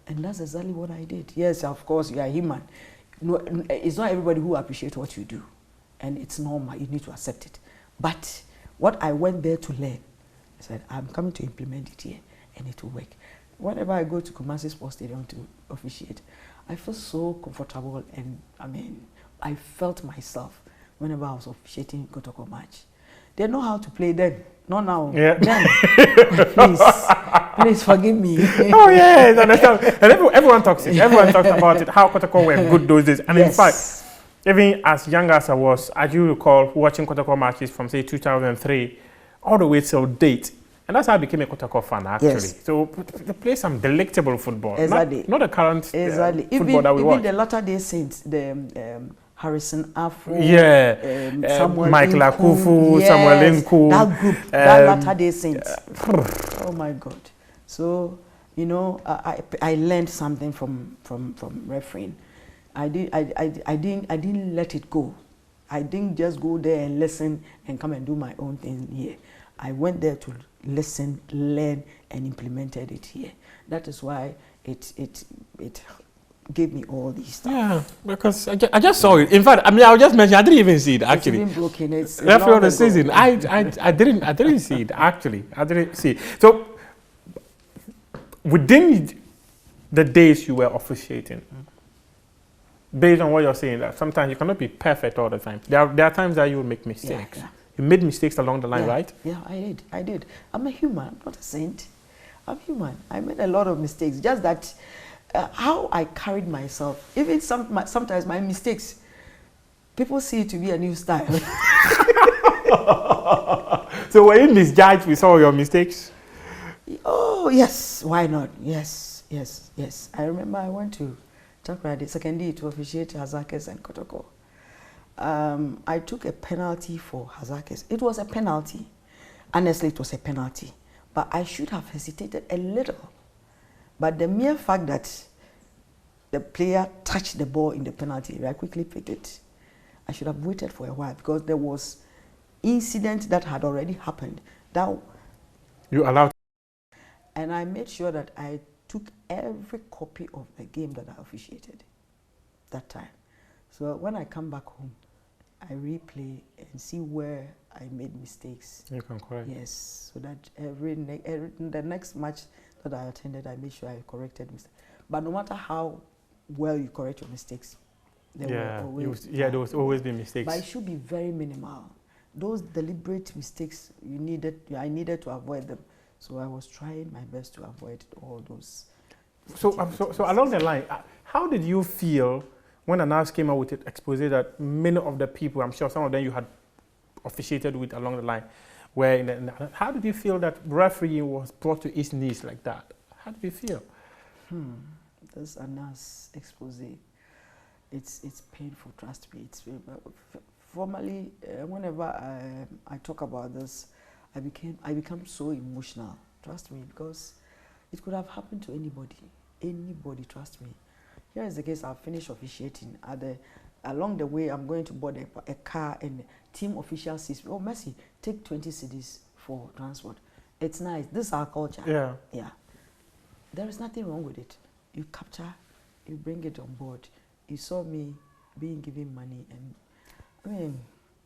Speaker 2: And that's exactly what I did. Yes, of course, you are human. No, it's not everybody who appreciates what you do. And it's normal, you need to accept it. But what I went there to learn, I said, I'm coming to implement it here, and it will work. Whenever I go to Kumasi Sports Stadium to officiate, I feel so comfortable, and I felt myself whenever I was officiating Kotoko match. They know how to play then, not now. Yeah. Then, please forgive me.
Speaker 1: Oh yeah, I understand. And everyone talks it. Everyone talks about it. How Kotoko were good those days, and in fact, even as young as I do recall watching Kotoko matches from say 2003 all the way till date. And that's how I became a Kotoko fan, actually. Yes. So they play some delectable football.
Speaker 2: Exactly.
Speaker 1: Not the current football that we watch.
Speaker 2: Even the Latter-day Saints, the Harrison Afro,
Speaker 1: Michael Akufu, Samuel Nku.
Speaker 2: That group, that Latter-day Saints. Oh my God. So, you know, I learned something from refereeing. I didn't let it go. I didn't just go there and listen and come and do my own thing here. I went there to listen, learn, and implemented it here. That is why it gave me all these stuff.
Speaker 1: Yeah, because I just saw it. In fact, I'll just mention I didn't even see it actually.
Speaker 2: It's been broken. It's
Speaker 1: referee of the season. I didn't see it actually. I didn't see it. So within the days you were officiating, based on what you're saying, that sometimes you cannot be perfect all the time. There are times that you will make mistakes. Yeah. You made mistakes along the line, right?
Speaker 2: Yeah, I did. I'm a human. I'm not a saint. I'm human. I made a lot of mistakes. Just that how I carried myself, even sometimes my mistakes, people see it to be a new style.
Speaker 1: So were you misjudged with all your mistakes?
Speaker 2: Oh, yes. Why not? Yes. I remember I went to Takoradi, second day to officiate Hazakes and Kotoko. I took a penalty for Hazakes. It was a penalty. Honestly, it was a penalty. But I should have hesitated a little. But the mere fact that the player touched the ball in the penalty, I quickly picked it. I should have waited for a while because there was incident that had already happened. That
Speaker 1: you allowed.
Speaker 2: And I made sure that I took every copy of the game that I officiated that time. So when I come back home, I replay and see where I made mistakes.
Speaker 1: You can correct.
Speaker 2: Yes, so that the next match that I attended, I made sure I corrected mistakes. But no matter how well you correct your mistakes, there will always be mistakes. But it should be very minimal. Those deliberate mistakes I needed to avoid them. So I was trying my best to avoid all those.
Speaker 1: So along the line, how did you feel when announced came out with it, expose that many of the people, I'm sure some of them you had officiated with along the line, how did you feel that refereeing was brought to its knees like that? How did you feel?
Speaker 2: This announced expose, it's painful, trust me. It's formally, whenever I talk about this, I become so emotional, trust me, because it could have happened to anybody, trust me. Here is the case, I'll finish officiating. Along the way, I'm going to board a car and team official says, oh, Mercy, take 20 cedis for transport. It's nice. This is our culture. Yeah. There is nothing wrong with it. You capture, you bring it on board. You saw me being given money, and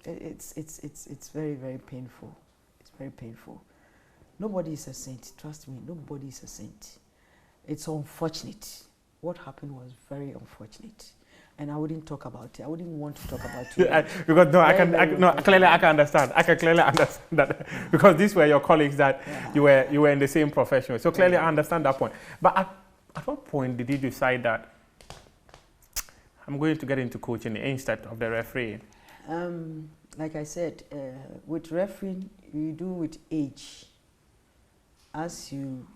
Speaker 2: it's very, very painful. It's very painful. Nobody is a saint. Trust me, nobody is a saint. It's unfortunate. What happened was very unfortunate, and I wouldn't talk about it. I wouldn't want to talk about it.
Speaker 1: Because clearly I can understand. I can clearly understand that because these were your colleagues that you were in the same profession. So clearly I understand that point. But at what point did you decide that I'm going to get into coaching instead of the refereeing?
Speaker 2: Like I said, with refereeing, you do with age. As you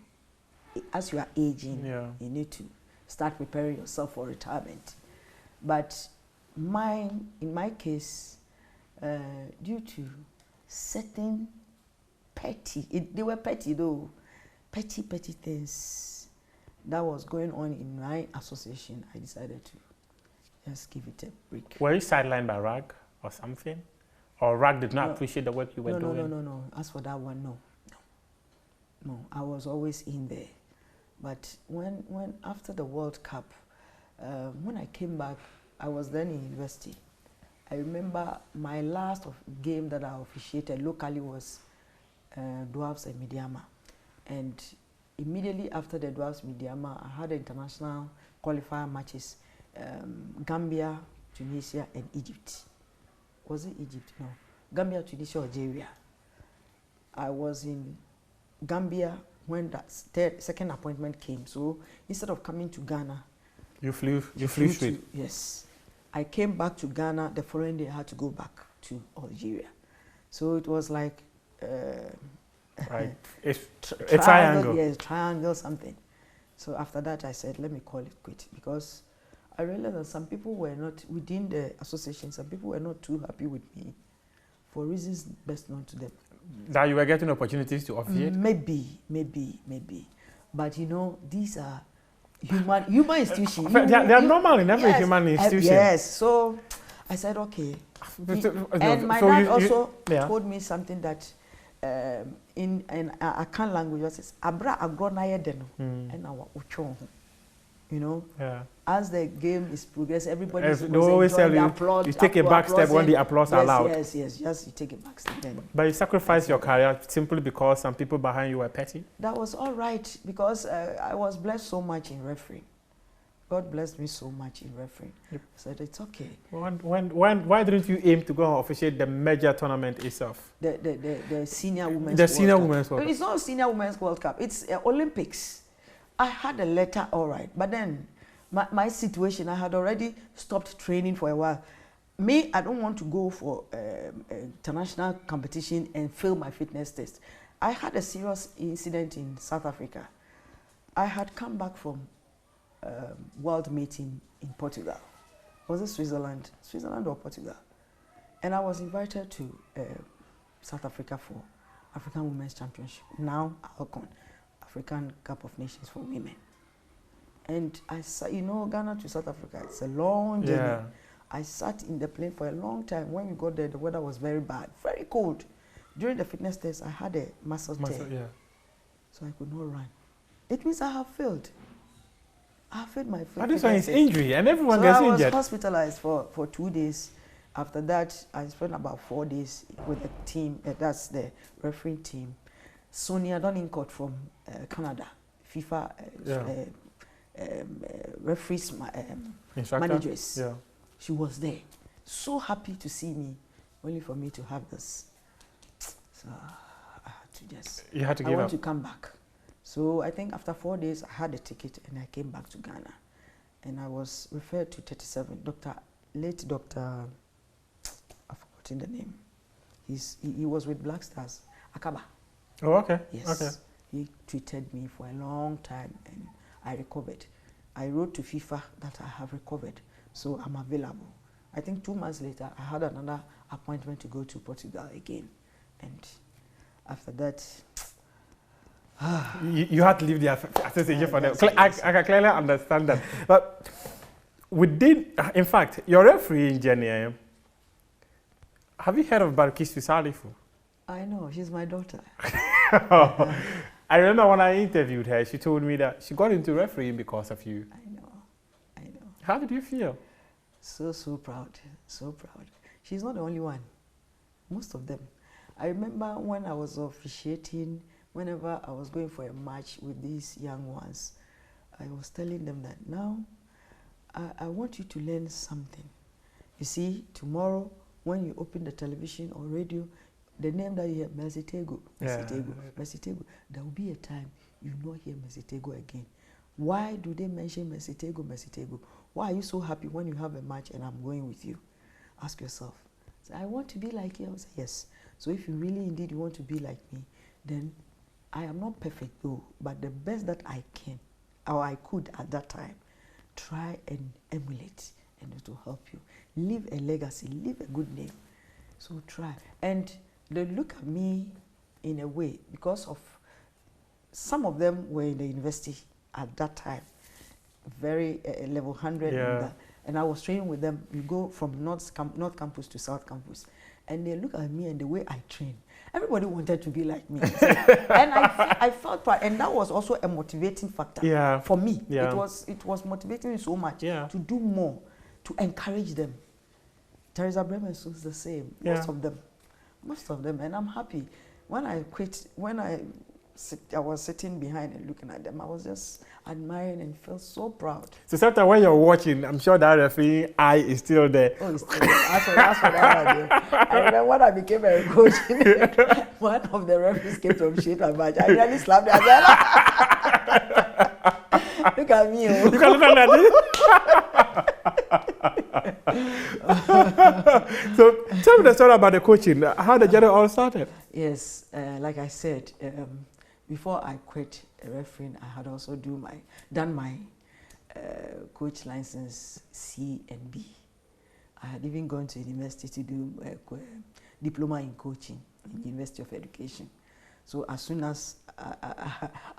Speaker 2: are aging, you need to start preparing yourself for retirement. But in my case, due to certain they were petty though, petty things that was going on in my association, I decided to just give it a break.
Speaker 1: Were you sidelined by RAG or something? Or RAG did not appreciate the work you were doing?
Speaker 2: No. As for that one, no. I was always in there. But when after the World Cup, when I came back, I was then in university. I remember my last game that I officiated locally was Dwarfs and Midiama. And immediately after the Dwarfs Midiama, I had international qualifier matches, Gambia, Tunisia, and Egypt. Was it Egypt? No. Gambia, Tunisia, Algeria. I was in Gambia when that second appointment came. So instead of coming to Ghana,
Speaker 1: you flew straight.
Speaker 2: Yes, I came back to Ghana. The following day, I had to go back to Algeria. So it was like
Speaker 1: right. It's a triangle.
Speaker 2: Yes, triangle something. So after that, I said, let me call it quit, because I realized that some people were not within the association. Some people were not too happy with me for reasons best known to them.
Speaker 1: That you were getting opportunities to officiate?
Speaker 2: Maybe. But you know, these are human institutions.
Speaker 1: They are normal in every human institution.
Speaker 2: Yes. So I said, okay. And my dad also told me something that in Akan language was abra agronaye deno and our uchon. You know, as the game is progressing, everybody is
Speaker 1: always tell you,
Speaker 2: applaud,
Speaker 1: you take a back step when the applause are loud.
Speaker 2: Yes, just you take a back step. Then.
Speaker 1: But you sacrificed your career simply because some people behind you were petty?
Speaker 2: That was all right, because I was blessed so much in refereeing. God blessed me so much in refereeing. Yep. I said, it's okay.
Speaker 1: Why didn't you aim to go and officiate the major tournament itself?
Speaker 2: The Senior Women's
Speaker 1: World Cup.
Speaker 2: It's not Senior Women's World Cup. It's Olympics. I had a letter, all right. But then my situation, I had already stopped training for a while. Me, I don't want to go for international competition and fail my fitness test. I had a serious incident in South Africa. I had come back from world meeting in Portugal. Was it Switzerland or Portugal? And I was invited to South Africa for African Women's Championship. Now, Alcon, African Cup of Nations for Women. And I sat, you know, Ghana to South Africa, it's a long journey. Yeah. I sat in the plane for a long time. When we got there, the weather was very bad, very cold. During the fitness test, I had a muscle tear. Yeah. So I could not run. It means I have failed. I have failed my fitness test. But this one is injury, and everyone gets injured. I was hospitalized for 2 days. After that, I spent about 4 days with the team, that's the refereeing team. Sonia Donnincourt from Canada, FIFA referees managers. Yeah. She was there, so happy to see me, only for me to have this. So I had to just.
Speaker 1: You had to give up.
Speaker 2: I want to come back. So I think after 4 days, I had a ticket and I came back to Ghana, and I was referred to 37. Late Doctor, I've forgotten the name. He was with Black Stars, Akaba.
Speaker 1: Oh, okay.
Speaker 2: Yes.
Speaker 1: Okay.
Speaker 2: He treated me for a long time and I recovered. I wrote to FIFA that I have recovered, so I'm available. I think 2 months later, I had another appointment to go to Portugal again. And after that...
Speaker 1: you had to leave the association for them. I can clearly understand that. But in fact, your refereeing journey, have you heard of Barkisu Salifu?
Speaker 2: I know, she's my daughter.
Speaker 1: I remember when I interviewed her, she told me that she got into refereeing because of you.
Speaker 2: I know.
Speaker 1: How did you feel?
Speaker 2: So proud, so proud. She's not the only one, most of them. I remember when I was officiating, whenever I was going for a match with these young ones, I was telling them that now, I want you to learn something. You see, tomorrow, when you open the television or radio, the name that you hear, Mercy Tagoe, Mercy Tagoe, there will be a time you not hear Mercy Tagoe again. Why do they mention Mercy Tagoe, Mercy Tagoe? Why are you so happy when you have a match and I'm going with you? Ask yourself. Say, I want to be like you. I say, yes. So if you really indeed want to be like me, then I am not perfect though, but the best that I can, or I could at that time, try and emulate, and it will help you. Leave a legacy, leave a good name. So try. And they look at me in a way because of some of them were in the university at that time, very level 100, and I was training with them. You go from North Campus to South Campus, and they look at me and the way I train. Everybody wanted to be like me, so, and I felt proud, and that was also a motivating factor for me. It was motivating me so much to do more, to encourage them. Teresa Bremer was the same. Most of them, and I'm happy. When I quit, I was sitting behind and looking at them. I was just admiring and felt so proud. So
Speaker 1: sometimes when you're watching, I'm sure that referee eye is still there.
Speaker 2: Oh, it's still there. That's what I did. I remember when I became a coach, one of the referees came to shake my badge. I nearly slapped him. Look at me. Oh.
Speaker 1: You can look at that. So tell me the story about the coaching. How the journey all started.
Speaker 2: Yes, like I said, before I quit refereeing, I had also done my coach license C and B. I had even gone to university to do a diploma in coaching in the University of Education. So as soon as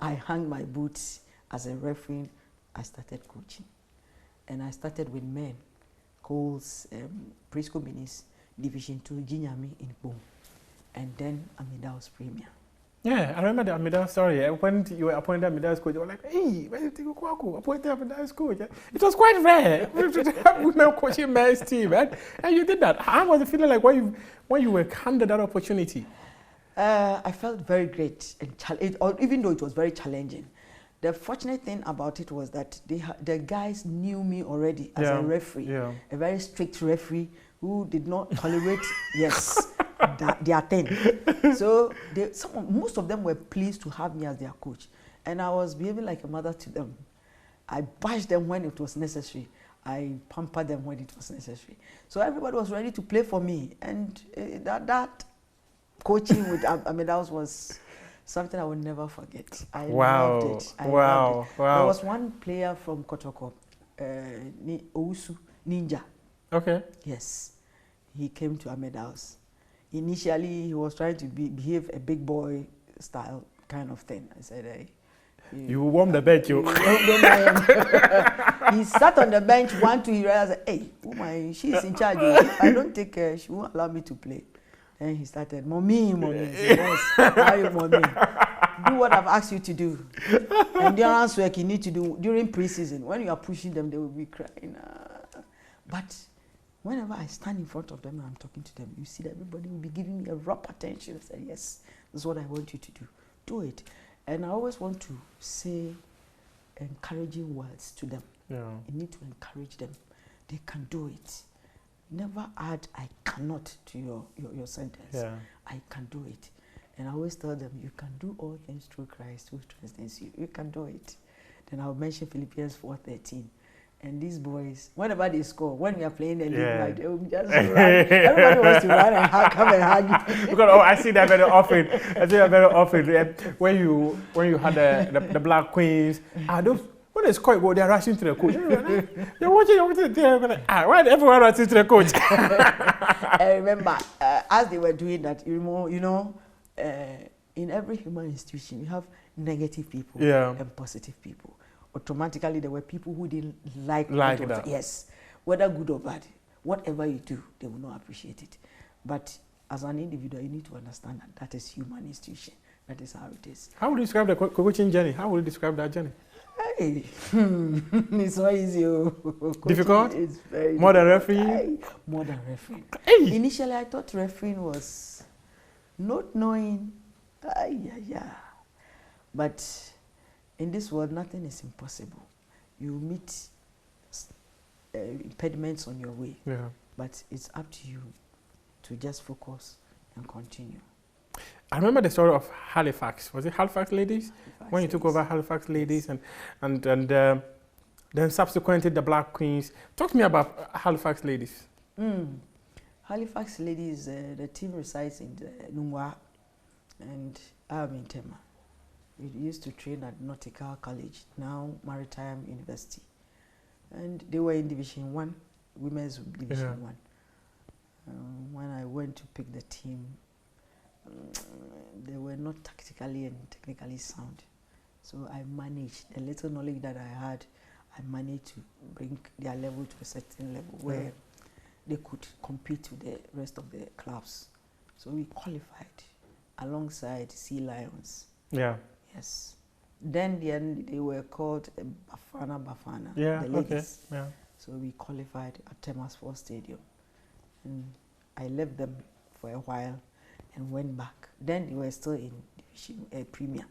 Speaker 2: I hung my boots as a referee, I started coaching. And I started with men, Coles, Presco Minis, Division 2, Jinyami in Boom. And then Amidao's Premier.
Speaker 1: Yeah, I remember the Amidao story. When you were appointed Amidao's coach, you were like, hey, Mercy Tagoe-Quarcoo, appointed Amidao's coach. It was quite rare to have women coaching men's team, and you did that. How was it feeling like when you were handed that opportunity?
Speaker 2: I felt very great, and even though it was very challenging. The fortunate thing about it was that the guys knew me already as a referee, a very strict referee who did not tolerate, their thing. So most of them were pleased to have me as their coach. And I was behaving like a mother to them. I bashed them when it was necessary. I pampered them when it was necessary. So everybody was ready to play for me. And that coaching with Amidaos was something I will never forget. I loved it. Loved it. There was one player from Kotoko, Ousu Ninja.
Speaker 1: Okay.
Speaker 2: Yes. He came to Amidaos. Initially, he was trying to behave a big boy style kind of thing. I said, hey.
Speaker 1: You warm the bench, you.
Speaker 2: He sat on the bench, he realized, hey, woman, she's in charge. If I don't take care, she won't allow me to play. Then he started, mommy. Said, yes, how you, mommy? Do what I've asked you to do. Endurance work you need to do during pre-season. When you are pushing them, they will be crying. But whenever I stand in front of them and I'm talking to them, you see that everybody will be giving me a rapt attention. I say, yes, this is what I want you to do. Do it. And I always want to say encouraging words to them.
Speaker 1: Yeah.
Speaker 2: You need to encourage them. They can do it. Never add I cannot to your sentence.
Speaker 1: Yeah.
Speaker 2: I can do it. And I always tell them, you can do all things through Christ who strengthens you. You can do it. Then I'll mention Philippians 4:13. And these boys, whenever they score, when we are playing the league, they will just run. Everybody wants to run and come and hug you.
Speaker 1: Because I see that very often. When you had the Black Queens, those when they score, they're rushing to the coach. They're watching there. Why everyone rushing to the coach?
Speaker 2: I remember as they were doing that, in every human institution, you have negative people and positive people. Automatically, there were people who didn't like that. Yes, whether good or bad, whatever you do, they will not appreciate it. But as an individual, you need to understand that is human institution. That is how it is.
Speaker 1: How would you describe the coaching journey? How would you describe that journey?
Speaker 2: Hey, it's so easy.
Speaker 1: Difficult?
Speaker 2: It's very
Speaker 1: more than refereeing?
Speaker 2: More than refereeing.
Speaker 1: Hey.
Speaker 2: Initially, I thought refereeing was not knowing. But in this world, nothing is impossible. You meet impediments on your way, but it's up to you to just focus and continue.
Speaker 1: I remember the story of Halifax. Was it Halifax Ladies? When you took over Halifax Ladies, and then subsequently the Black Queens. Talk to me about Halifax Ladies.
Speaker 2: Halifax Ladies, the team resides in Nungwa, and I'm in Tema. We used to train at Nautical College, now Maritime University. And they were in Division 1, Women's Division 1. When I went to pick the team, they were not tactically and technically sound. So I managed, the little knowledge that I had, I managed to bring their level to a certain level where they could compete with the rest of the clubs. So we qualified alongside Sea Lions.
Speaker 1: Yeah.
Speaker 2: Yes. Then they were called Bafana,
Speaker 1: yeah,
Speaker 2: the ladies.
Speaker 1: Okay. Yeah.
Speaker 2: So we qualified at Tema Sports Stadium. And I left them for a while and went back. Then they were still in Division Premier.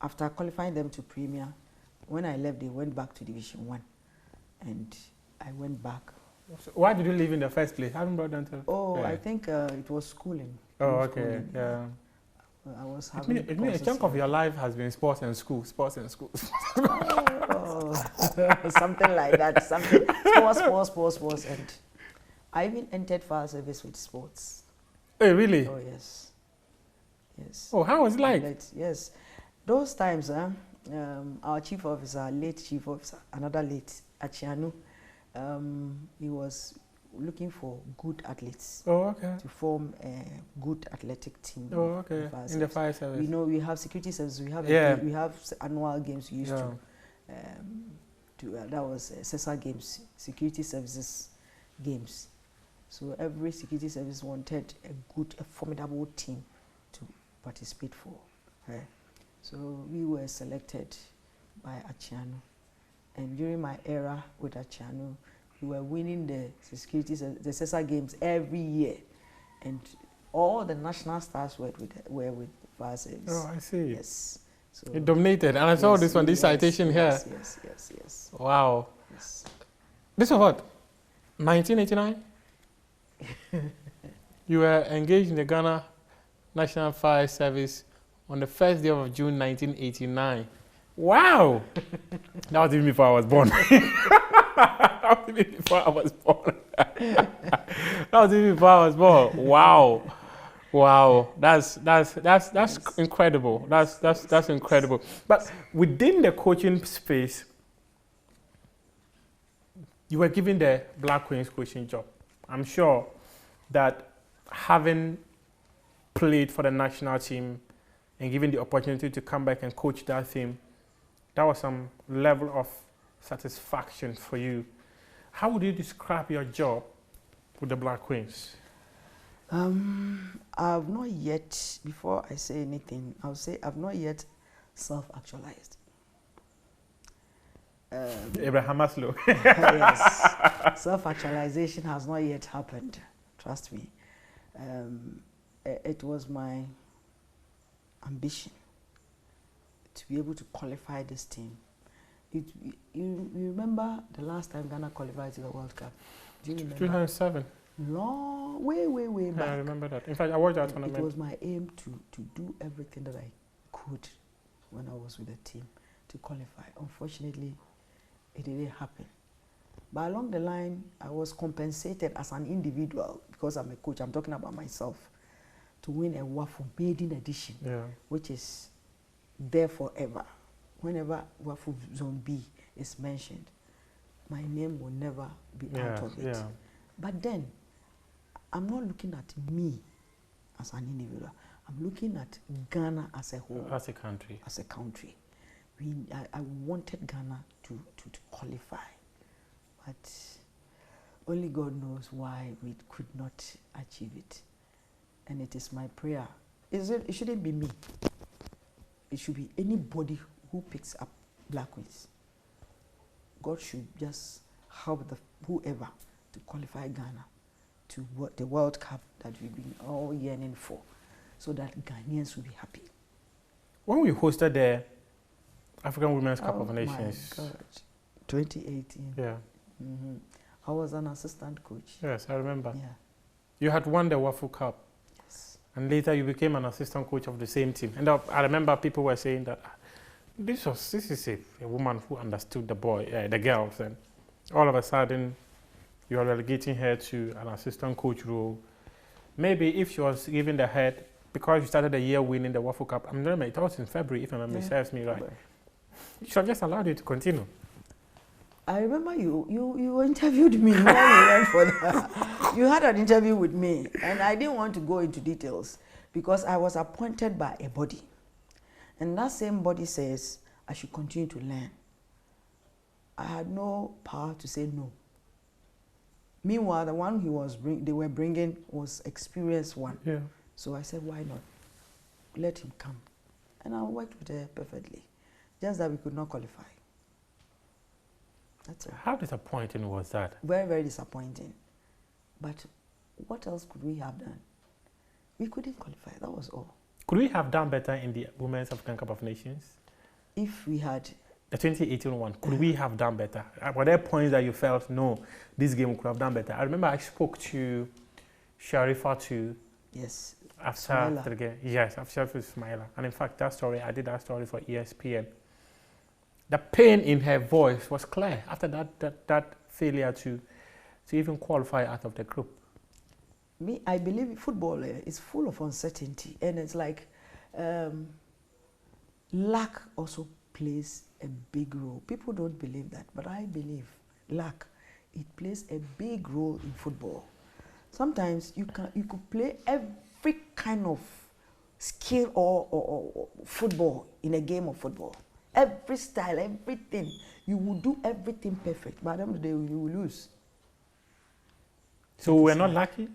Speaker 2: After qualifying them to Premier, when I left, they went back to Division 1. And I went back.
Speaker 1: So why did you leave in the first place? I haven't brought them to...
Speaker 2: Oh, I think it was schooling.
Speaker 1: Oh, okay, schooling, yeah.
Speaker 2: I was having...
Speaker 1: It means a chunk of your life has been sports and school.
Speaker 2: Oh, something like that. Sports. And I even entered fire service with sports.
Speaker 1: Hey, really?
Speaker 2: Oh, yes. Yes.
Speaker 1: Oh, how was it like?
Speaker 2: Yes. Those times, our chief officer, another late, Achianu, he was looking for good athletes to form a good athletic team.
Speaker 1: Oh, okay. In the fire service.
Speaker 2: We know we have security services. We have we have annual games we used to. That was CESA games, security services games. So every security service wanted a formidable team to participate for. So we were selected by Achiano, and during my era with Achiano, we were winning the CESA games every year, and all the national stars were with fire service.
Speaker 1: Oh, I see.
Speaker 2: Yes. So
Speaker 1: it dominated, and I saw this one, this citation here.
Speaker 2: Yes.
Speaker 1: Wow. Yes. This was what? 1989? You were engaged in the Ghana National Fire Service on the 1st day of June 1989. Wow! That was even before I was born. That was even before I was born. Wow, that's incredible. That's incredible. But within the coaching space, you were given the Black Queens coaching job. I'm sure that having played for the national team and given the opportunity to come back and coach that team, that was some level of satisfaction for you. How would you describe your job with the Black Queens?
Speaker 2: I've not yet, before I say anything, I'll say I've not yet self-actualized.
Speaker 1: Abraham Maslow.
Speaker 2: Yes, self-actualization has not yet happened, trust me. It was my ambition to be able to qualify this team. You remember the last time Ghana qualified to the World Cup? Do you remember?
Speaker 1: 2007.
Speaker 2: Long, way back.
Speaker 1: Yeah, I remember that. In fact, I watched that tournament.
Speaker 2: It was my aim to do everything that I could when I was with the team to qualify. Unfortunately, it didn't happen. But along the line, I was compensated as an individual because I'm a coach. I'm talking about myself to win a WAFU maiden edition, which is there forever. Whenever WAFU Zone B is mentioned, my name will never be out of it. But then, I'm not looking at me as an individual. I'm looking at Ghana as a whole.
Speaker 1: As a country.
Speaker 2: As a country. I wanted Ghana to qualify. But only God knows why we could not achieve it. And it is my prayer. It shouldn't be me. It should be anybody who picks up Black Queens. God should just help whoever to qualify Ghana to the World Cup that we've been all yearning for, so that Ghanaians will be happy.
Speaker 1: When we hosted the African Women's Cup of Nations,
Speaker 2: my God, 2018.
Speaker 1: Yeah.
Speaker 2: I was an assistant coach.
Speaker 1: Yes, I remember.
Speaker 2: Yeah.
Speaker 1: You had won the WAFU Cup.
Speaker 2: Yes.
Speaker 1: And later you became an assistant coach of the same team. And I remember people were saying that this is a woman who understood the girls, and all of a sudden you are relegating her to an assistant coach role. Maybe if she was given the head, because you started the year winning the WAFU Cup, I remember it was in February, if my memory serves me right. You should have just allowed you to continue.
Speaker 2: I remember you interviewed me when we went for the. You had an interview with me, and I didn't want to go into details because I was appointed by a body, and that same body says I should continue to learn. I had no power to say no. Meanwhile, the one they were bringing was experienced one.
Speaker 1: Yeah.
Speaker 2: So I said, why not? Let him come, and I worked with her perfectly, just that we could not qualify. That's all.
Speaker 1: How disappointing was that?
Speaker 2: Very, very disappointing. But what else could we have done? We couldn't qualify, that was all.
Speaker 1: Could we have done better in the Women's African Cup of Nations?
Speaker 2: If we had...
Speaker 1: The 2018 one, could we have done better? Were there points that you felt, no, this game could have done better? I remember I spoke to Sharifatu.
Speaker 2: Yes.
Speaker 1: After the game. Yes, after Smaila. And in fact, I did that story for ESPN. The pain in her voice was clear after that failure to even qualify out of the group.
Speaker 2: I believe football is full of uncertainty, and it's like luck also plays a big role. People don't believe that, but I believe luck, it plays a big role in football. Sometimes you could play every kind of skill or football in a game of football. Every style, everything. You will do everything perfect. By the end of the day, you will lose.
Speaker 1: So we're not lucky?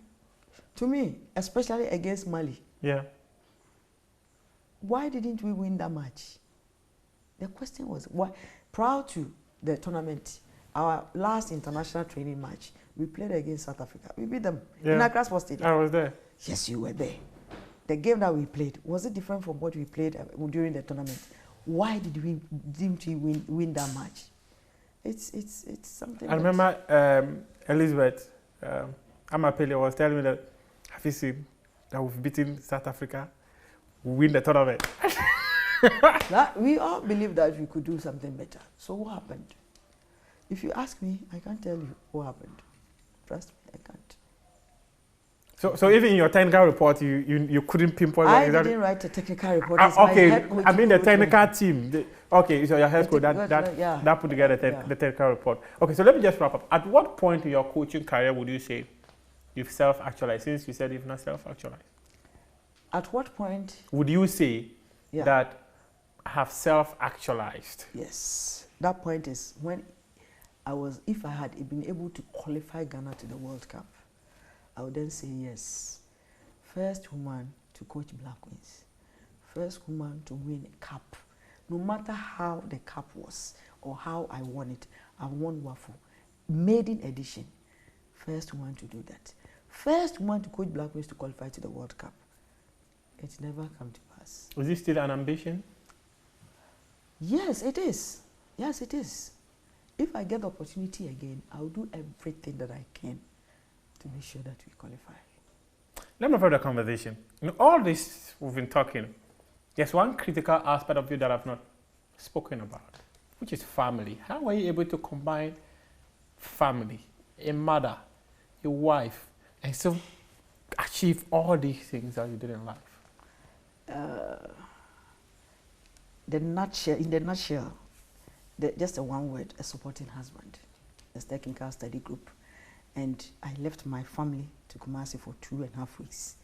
Speaker 2: To me, especially against Mali.
Speaker 1: Yeah.
Speaker 2: Why didn't we win that match? The question was, why? Prior to the tournament, our last international training match, we played against South Africa. We beat them in Accra Sports Stadium.
Speaker 1: I was there.
Speaker 2: Yes, you were there. The game that we played, was it different from what we played during the tournament? Why didn't we win that match? It's something.
Speaker 1: I remember Elizabeth Amapele was telling me that, have you seen that we've beaten South Africa? We win the tournament.
Speaker 2: We all believe that we could do something better. So what happened? If you ask me, I can't tell you what happened. Trust me, I can't.
Speaker 1: So even in your technical report, you couldn't pinpoint.
Speaker 2: I didn't write a technical report.
Speaker 1: Okay, I mean the technical team. Okay, so your head coach that put together the technical report. Okay, so let me just wrap up. At what point in your coaching career would you say you've self-actualized? Since you said you've not self-actualized.
Speaker 2: At what point
Speaker 1: would you say that I have self-actualized?
Speaker 2: Yes, that point is when if I had been able to qualify Ghana to the World Cup, I would then say yes. First woman to coach Black Queens. First woman to win a cup. No matter how the cup was or how I won it, I won WAFU. Maiden edition. First woman to do that. First woman to coach Black Queens to qualify to the World Cup. It's never come to pass.
Speaker 1: Is this still an ambition?
Speaker 2: Yes, it is. Yes, it is. If I get the opportunity again, I'll do everything that I can to make sure that we qualify.
Speaker 1: Let me further the conversation. In all this we've been talking, there's one critical aspect of you that I've not spoken about, which is family. How were you able to combine family, a mother, a wife, and still achieve all these things that you did in life?
Speaker 2: In the nutshell, just a one word, a supporting husband, a technical study group. And I left my family to Kumasi for 2.5 weeks.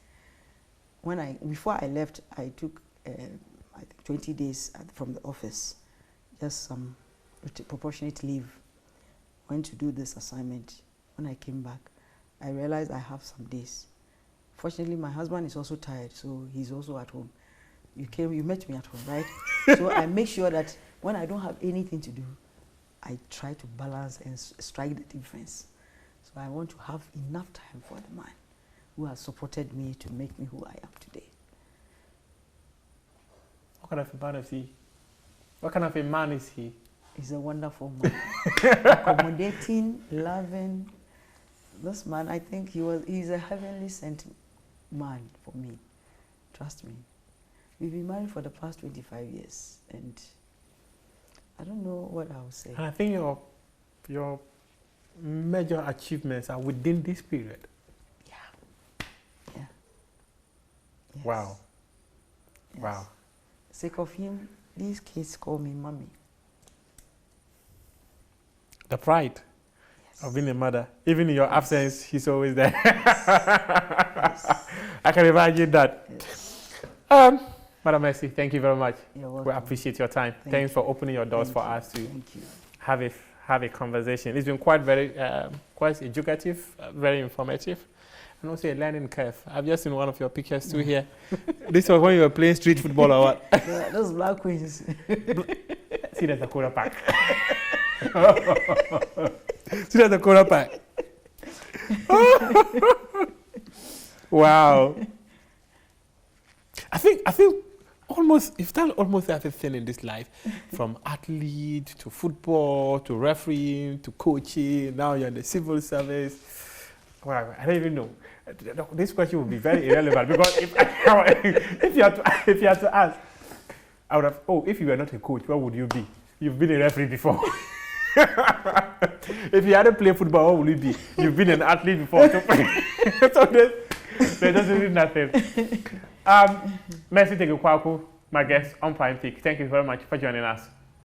Speaker 2: Before I left, I took I think 20 days from the office, just some proportionate leave. Went to do this assignment. When I came back, I realized I have some days. Fortunately, my husband is also tired, so he's also at home. You met me at home, right? So I make sure that when I don't have anything to do, I try to balance and strike the difference. So I want to have enough time for the man who has supported me to make me who I am today.
Speaker 1: What kind of a man is he? What kind of a man is he?
Speaker 2: He's a wonderful man. Accommodating, loving. This man, I think he's a heavenly sent man for me. Trust me. We've been married for the past 25 years, and I don't know what I would say.
Speaker 1: And I think your major achievements are within this period.
Speaker 2: Yeah. Yeah. Yes.
Speaker 1: Wow.
Speaker 2: Yes.
Speaker 1: Wow.
Speaker 2: Sake of him, these kids call me mommy.
Speaker 1: The pride of being a mother. Even in your absence, he's always there.
Speaker 2: Yes.
Speaker 1: I can imagine that.
Speaker 2: Yes.
Speaker 1: Madam Mercy, thank you very much.
Speaker 2: You're welcome.
Speaker 1: We appreciate your time.
Speaker 2: Thank
Speaker 1: Thanks
Speaker 2: you.
Speaker 1: for opening your doors
Speaker 2: Thank
Speaker 1: for
Speaker 2: you.
Speaker 1: us to
Speaker 2: Thank you.
Speaker 1: have a conversation. It's been quite quite educative, very informative, and also a learning curve. I've just seen one of your pictures too here. This was when you were playing street football or what?
Speaker 2: Yeah, those black queens.
Speaker 1: See, there's a quarter pack. See, there's a quarter pack. Wow. I think you've done almost everything in this life, from athlete to football to refereeing to coaching. Now you're in the civil service. Well, I don't even know. This question would be very irrelevant because if you had to ask, I would have. Oh, if you were not a coach, what would you be? You've been a referee before. If you hadn't played football, what would you be? You've been an athlete before. So there's really nothing. Mercy Tagoe-Quarcoo, my guest on Prime Peak. Thank you very much for joining us.